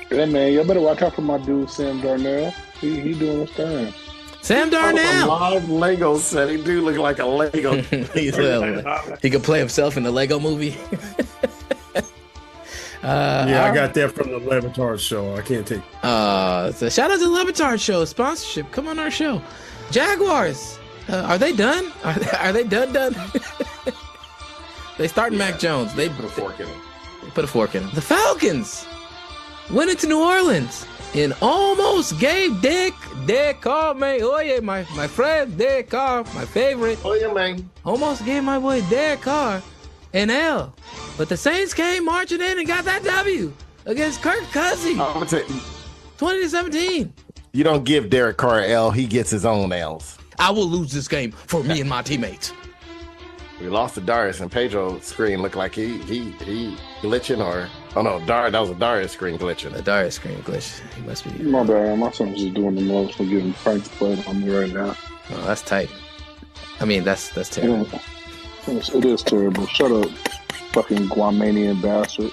Hey man, y'all better watch out for my dude Sam Darnell. He doing his thing. Sam Darnell. A live Lego set. He do look like a Lego. He could play himself in the Lego movie. I got that from the Levitard show. I can't take. So shout out to the Levitard show sponsorship. Come on our show. Jaguars. Are they done? Are they done? They starting Mac Jones. They put a fork in him. The Falcons went into New Orleans and almost gave Derek Carr, man. Oh yeah, my friend Derek Carr, my favorite. Oh yeah, man. Almost gave my boy Derek Carr an L. But the Saints came marching in and got that W against Kirk Cousins. 20-17. You don't give Derek Carr an L, he gets his own L's. I will lose this game for me and my teammates. We lost to Darius, and Pedro's screen looked like he glitching, or that was a Darius screen glitching. A Darius screen glitch. He must be. My bad. My son's just doing the most and getting Frank's playing on me right now. Oh, that's tight. I mean, that's terrible. Yeah. It is terrible. Shut up, fucking Guamanian bastard.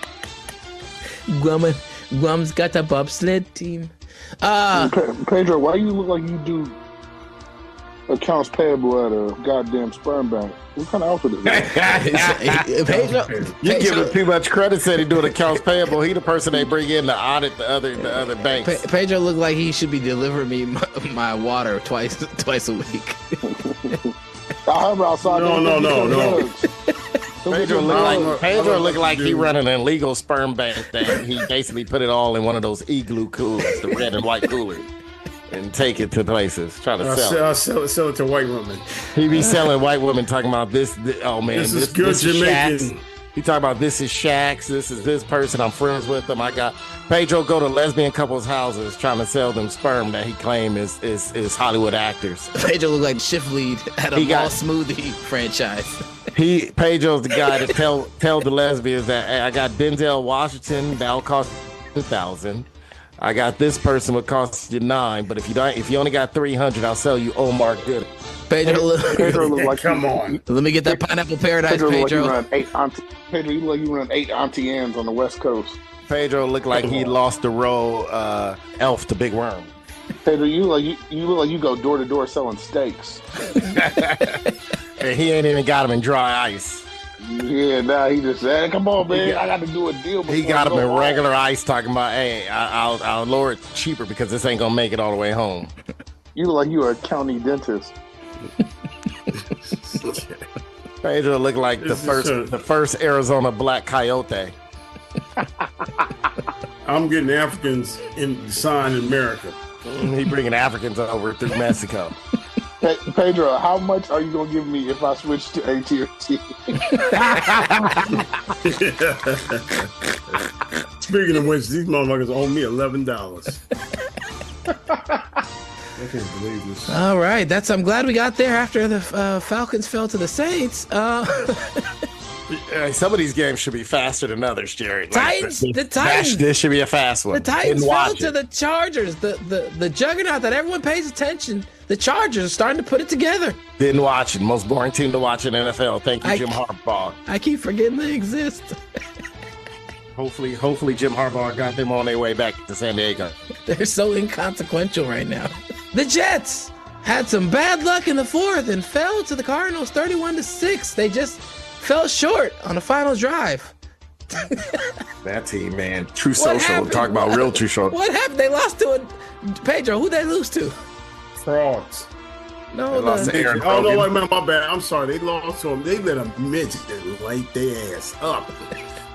Guam's got a bobsled team. Pedro, why you look like you do accounts payable at a goddamn sperm bank? What kind of outfit is that? Pedro, you give him too much credit. Said he doing accounts payable. He the person they bring in to audit the other banks. Pedro looked like he should be delivering me my water twice a week. I heard outside. No. Pedro looked like he run an illegal sperm bank thing. He basically put it all in one of those igloo coolers, the red and white coolers, and take it to places, trying to sell it. I'll sell it to white women. He be selling white women, talking about this. Oh man, this is good Jamaican. He talk about this is Shaq's, this is this person, I'm friends with them. I got Pedro go to lesbian couples' houses trying to sell them sperm that he claim is Hollywood actors. Pedro look like shift lead at a mall smoothie franchise. Pedro's the guy to tell the lesbians that, hey, I got Denzel Washington, that'll cost $2,000. I got this person would cost you $9, but if you only got $300, I'll sell you Omar Good. Pedro look like come on. Let me get that pineapple paradise, Pedro. Pedro. You look like you run 8 Auntie Anne's on the West Coast. Pedro looked like he lost the role Elf to Big Worm. Pedro, you look like you go door to door selling steaks. And he ain't even got him in dry ice. Yeah, nah, he just said, "Come on, man, I got to do a deal." He got him in regular ice, talking about, "Hey, I'll lower it cheaper because this ain't gonna make it all the way home." You look like you're a county dentist. Pedro looked like the first Arizona black coyote. I'm getting Africans signed in America. He bringing Africans over through Mexico. Pedro, how much are you gonna give me if I switch to AT&T? Speaking of which, these motherfuckers owe me $11. I can't believe this. All right, I'm glad we got there after the Falcons fell to the Saints. Some of these games should be faster than others, Jerry. The Titans. This should be a fast one. The Titans fell to the Chargers. The juggernaut that everyone pays attention. The Chargers are starting to put it together. Didn't watch it. Most boring team to watch in NFL. Thank you, Jim Harbaugh. I keep forgetting they exist. Hopefully Jim Harbaugh got them on their way back to San Diego. They're so inconsequential right now. The Jets had some bad luck in the fourth and fell to the Cardinals 31-6. They just fell short on the final drive. That team, man. True social. Talk about real true social. What happened? They lost to Pedro. Who'd they lose to? Frogs. No, lost to Aaron oh, no, Hogan. wait, my bad. I'm sorry. They lost to him. They let a midget light their ass up.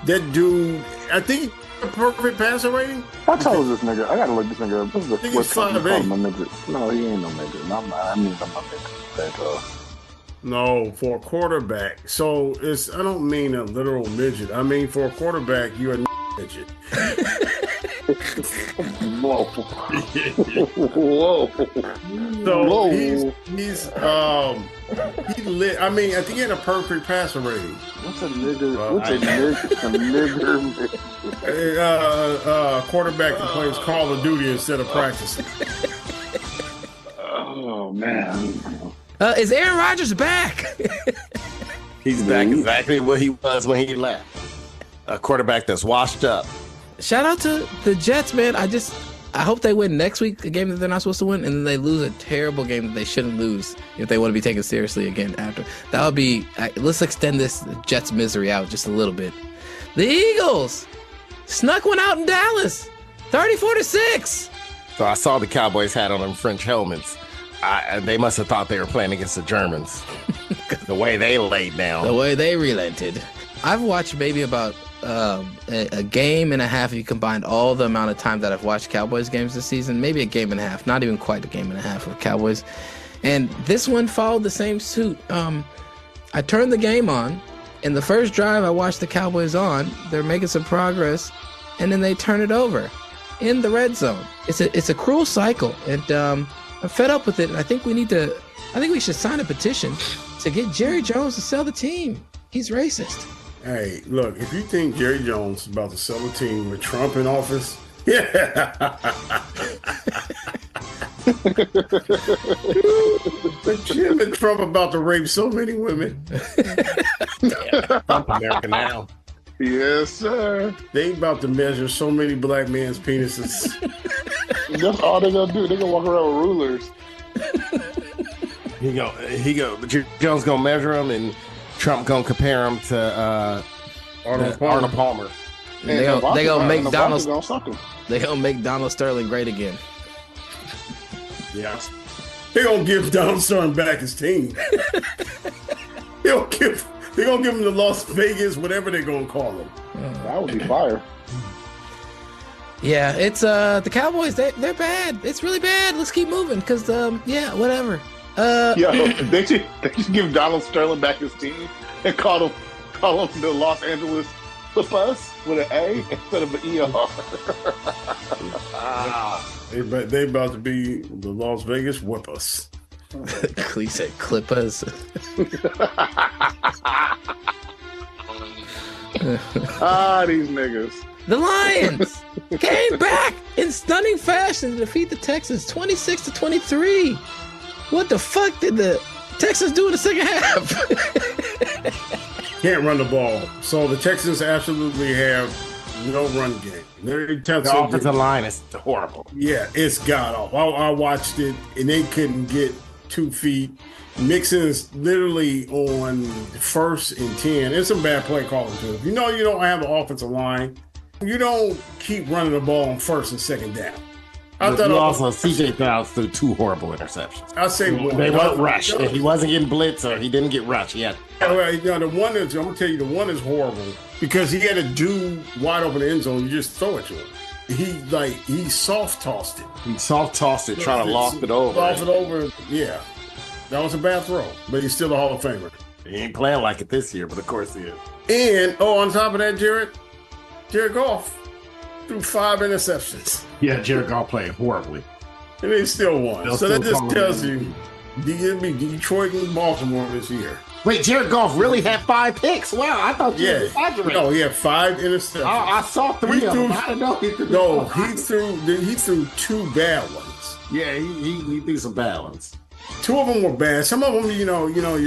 That dude, I think a perfect passer rating. How tall is this nigga? I gotta look this nigga up. I think he's 5'8". No, he ain't no midget. I'm not midget. Pedro. No, for a quarterback. So I don't mean a literal midget. I mean for a quarterback, you're a midget. Whoa. So Whoa. he lit. I mean, I think he had a perfect passer rating. What's a nigger? What's a nigger? Quarterback that plays Call of Duty instead of practicing. Oh man. Is Aaron Rodgers back? He's back exactly where he was when he left. A quarterback that's washed up. Shout out to the Jets, man. I hope they win next week, a game that they're not supposed to win, and then they lose a terrible game that they shouldn't lose if they want to be taken seriously again after. That would be, let's extend this Jets misery out just a little bit. The Eagles snuck one out in Dallas, 34-6. So I saw the Cowboys had on them French helmets. They must have thought they were playing against the Germans. The way they laid down. The way they relented. I've watched maybe about a game and a half if you combined all the amount of time that I've watched Cowboys games this season. Maybe a game and a half. Not even quite a game and a half of Cowboys. And this one followed the same suit. I turned the game on. In the first drive I watched the Cowboys on. They're making some progress. And then they turn it over in the red zone. It's a cruel cycle. And I'm fed up with it. And I think we should sign a petition to get Jerry Jones to sell the team. He's racist. Hey, look, if you think Jerry Jones is about to sell a team with Trump in office, yeah. But Jim and Trump about to rape so many women. Trump America now. Yes, sir. They about to measure so many black men's penises. That's all they're gonna do. They're gonna walk around with rulers. Jones gonna measure them, and Trump gonna compare them to Arnold Palmer. They gonna make Donald Sterling great again. Yeah, they gonna give Donald Sterling back his team. They're gonna give him the Las Vegas, whatever they're gonna call him. That would be fire. Yeah, it's the Cowboys. They're bad. It's really bad. Let's keep moving, cause whatever. They should give Donald Sterling back his team and call him call them the Los Angeles Clippers with an A instead of an ER. Wow. They about to be the Las Vegas Whippers. He said Clippers. These niggas. The Lions came back in stunning fashion to defeat the Texans 26-23. What the fuck did the Texans do in the second half? Can't run the ball. So the Texans absolutely have no run game. The offensive line is horrible. Yeah, it's god awful. I watched it, and they couldn't get 2 feet. Mixon's literally on 1st and 10. It's some bad play calling too. If you know you don't have an offensive line, you don't keep running the ball on 1st and 2nd down. I thought also CJ Stroud threw 2 horrible interceptions. I say they weren't rushed. He wasn't getting blitzed or he didn't get rushed yet. The one is, I'm gonna tell you, the one is horrible because he had a dude wide open the end zone. You just throw it to him. He soft tossed it. He soft tossed it, trying to loft it over. Loft it over. Yeah, that was a bad throw, but he's still a Hall of Famer. He ain't playing like it this year, but of course he is. And on top of that, Jared Goff threw 5 interceptions. Yeah, Jared Goff played horribly. And they still won. So that just tells you, it'll be Detroit and Baltimore this year. Wait, Jared Goff really had 5 picks? Wow, I thought you were exaggerating. No, he had 5 interceptions. I saw 3 of them. I didn't know he threw. No, he threw 2 bad ones. Yeah, he threw some bad ones. 2 of them were bad. Some of them, you're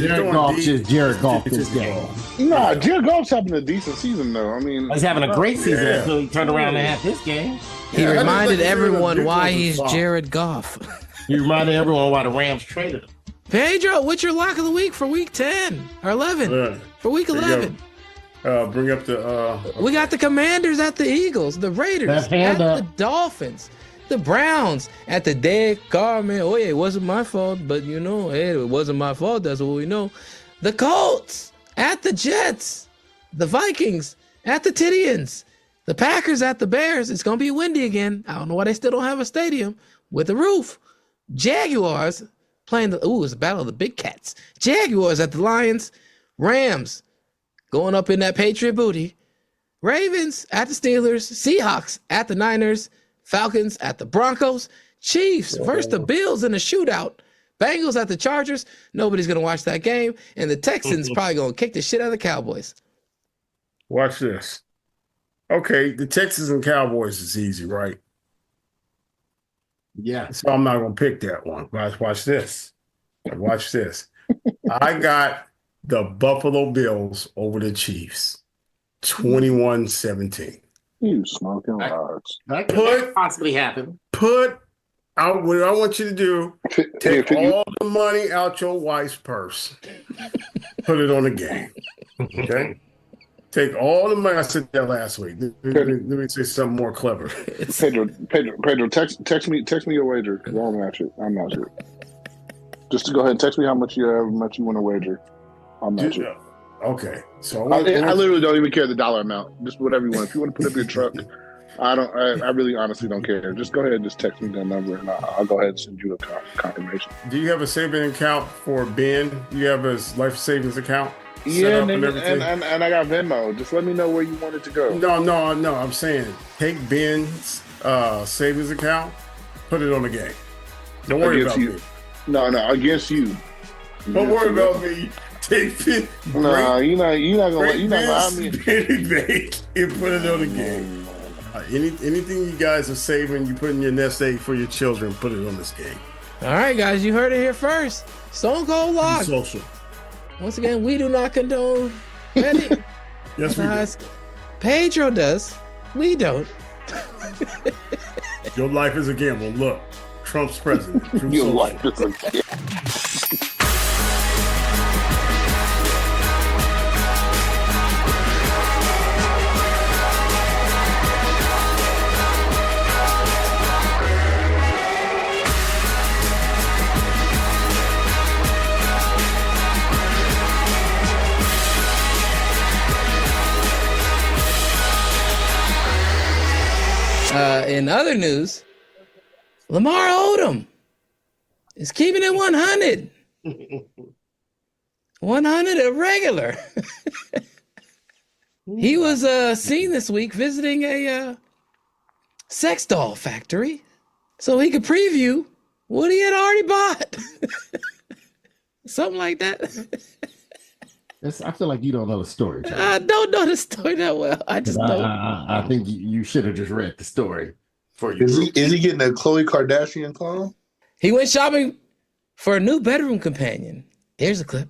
Jared Goff just Jared Goff this game. Nah, Jared Goff's having a decent season though. I mean, he's having a great season until he turned around and had this game. He reminded everyone why he's Jared Goff. He reminded everyone why the Rams traded him. Pedro, what's your lock of the week for week 10 or 11? For week 11. Bring up the. We got the Commanders at the Eagles, the Raiders at the Dolphins, the Browns at the dead Carmen. Oh yeah, it wasn't my fault, but hey, it wasn't my fault. That's what we know. The Colts at the Jets, the Vikings at the Tidians, the Packers at the Bears. It's gonna be windy again. I don't know why they still don't have a stadium with a roof. Jaguars playing it's a battle of the big cats. Jaguars at the Lions, Rams going up in that Patriot booty. Ravens at the Steelers, Seahawks at the Niners, Falcons at the Broncos, Chiefs versus the Bills in a shootout, Bengals at the Chargers. Nobody's going to watch that game. And the Texans probably going to kick the shit out of the Cowboys. Watch this. Okay, the Texans and Cowboys is easy, right? Yeah. So I'm not going to pick that one. Watch this. Watch this. I got the Buffalo Bills over the Chiefs, 21-17. You smoking large. That could possibly happen. Put out what I want you to do. Take all the money out your wife's purse. Put it on the game. Okay? Take all the money. I said that last week. Let me say something more clever. Pedro, text me your wager. I'm not sure. Just to go ahead and text me how much you want to wager. I'm not sure. Okay, so I literally don't even care the dollar amount. Just whatever you want. If you want to put up your truck, I really honestly don't care. Just go ahead and just text me the number, and I'll go ahead and send you a confirmation. Do you have a savings account for Ben? Do you have a life savings account? Yeah, and I got Venmo. Just let me know where you want it to go. No. I'm saying take Ben's savings account, put it on the game. Don't worry about me. No, against you. Don't worry about me. Take it. No, you're not gonna have me. And put it on the game. Anything you guys are saving, you put in your nest egg for your children, put it on this game. All right, guys, you heard it here first. Stone Cold Lock. Social. Once again, we do not condone betting. Yes, we do. Pedro does. We don't. Your life is a gamble. Look, Trump's president. Your life is a gamble. In other news, Lamar Odom is keeping it 100. 100 a regular. He was seen this week visiting a sex doll factory so he could preview what he had already bought. Something like that. I feel like you don't know the story, John. I don't know the story that well. I just know. I think you should have just read the story for you. Is he getting a Khloe Kardashian clone? He went shopping for a new bedroom companion. Here's a clip.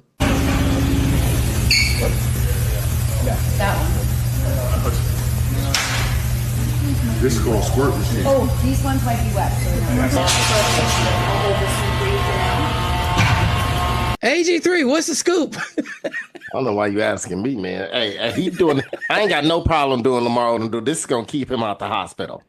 That one? This is called squirt machine. Oh, these ones might be wet. AG3, what's the scoop? I don't know why you asking me, man. Hey, he doing. I ain't got no problem doing Lamar Odom. This is gonna keep him out the hospital.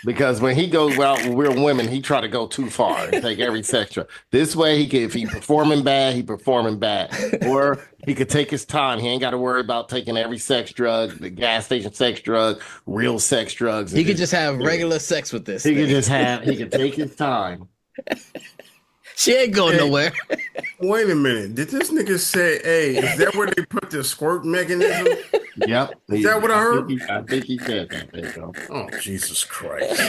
Because when he goes out with real women, he try to go too far and take every sex drug. This way, he can, if he performing bad, he performing bad. Or he could take his time. He ain't got to worry about taking every sex drug, the gas station sex drug, real sex drugs. He could just have regular sex with this. He could he could take his time. She ain't going nowhere. Wait a minute. Did this nigga say, hey, is that where they put the squirt mechanism? Yep. Is that what I heard? I think he said that. There you go. Oh, Jesus Christ.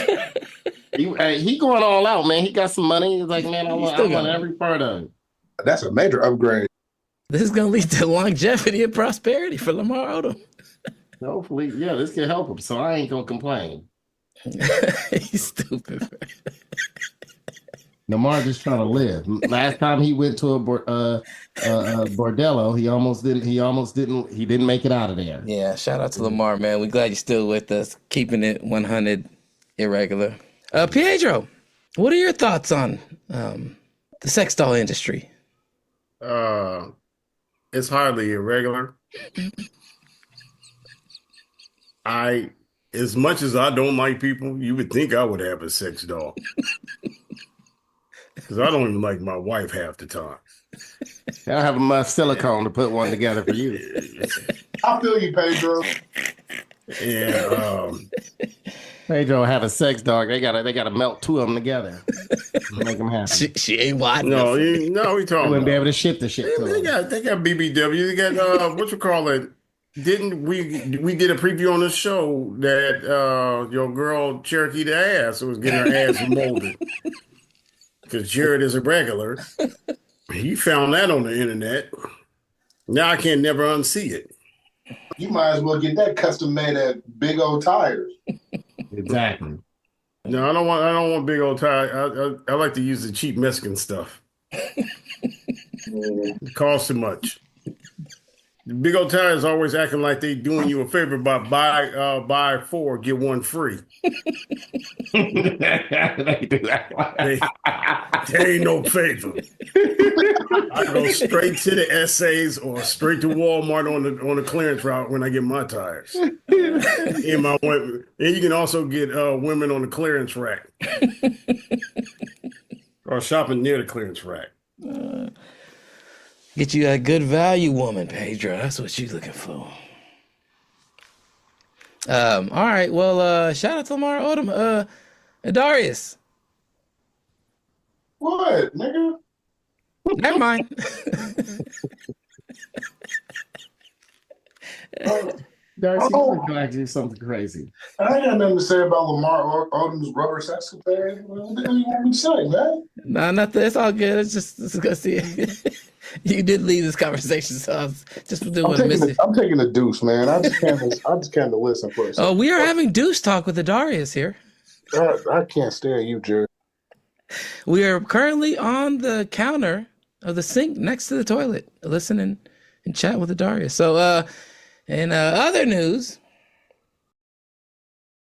He going all out, man. He got some money. He's like, man, I want every part of it. That's a major upgrade. This is going to lead to longevity and prosperity for Lamar Odom. Hopefully, yeah, this can help him. So I ain't going to complain. He's stupid. Lamar just trying to live. Last time he went to a bordello, he didn't make it out of there. Yeah, shout out to Lamar, man. We glad you're still with us, keeping it 100 irregular. Pietro, what are your thoughts on the sex doll industry? It's hardly irregular. As much as I don't like people, you would think I would have a sex doll. Because I don't even like my wife half the time. I have enough silicone to put one together for you. I feel you, Pedro. Yeah. Pedro have a sex dog. They gotta melt two of them together. Make them happy. She ain't watching. No, we talking. They wouldn't be able to ship the shit. They got BBW. They got what you call it? Didn't we did a preview on the show that your girl Cherokee the ass was getting her ass molded. Because Jared is a regular. He found that on the internet. Now I can never unsee it. You might as well get that custom made at Big Old Tires. Exactly. No, I don't want big old tires. I like to use the cheap Mexican stuff. It costs too much. The Big Old Tires always acting like they doing you a favor by buy 4, get 1 free. They do that. They ain't no favor. I go straight to the essays or straight to Walmart on the clearance route when I get my tires. And you can also get women on the clearance rack or shopping near the clearance rack. Get you a good value woman, Pedro. That's what you're looking for. All right. Well, shout out to Lamar Odom. Darius. What, nigga? Never mind. Darcy, you can actually do something crazy. I ain't got nothing to say about Lamar Odom's rubber sex affair. What the hell you want me to say, man? No, nothing. It's all good. It's good to see it. You did lead this conversation, so I was just doing I'm taking a deuce, man. I just can't listen for a second. Oh, we are having deuce talk with the Darius here. I can't stare at you, Jared. We are currently on the counter of the sink next to the toilet, listening and chat with the Darius. So, in other news,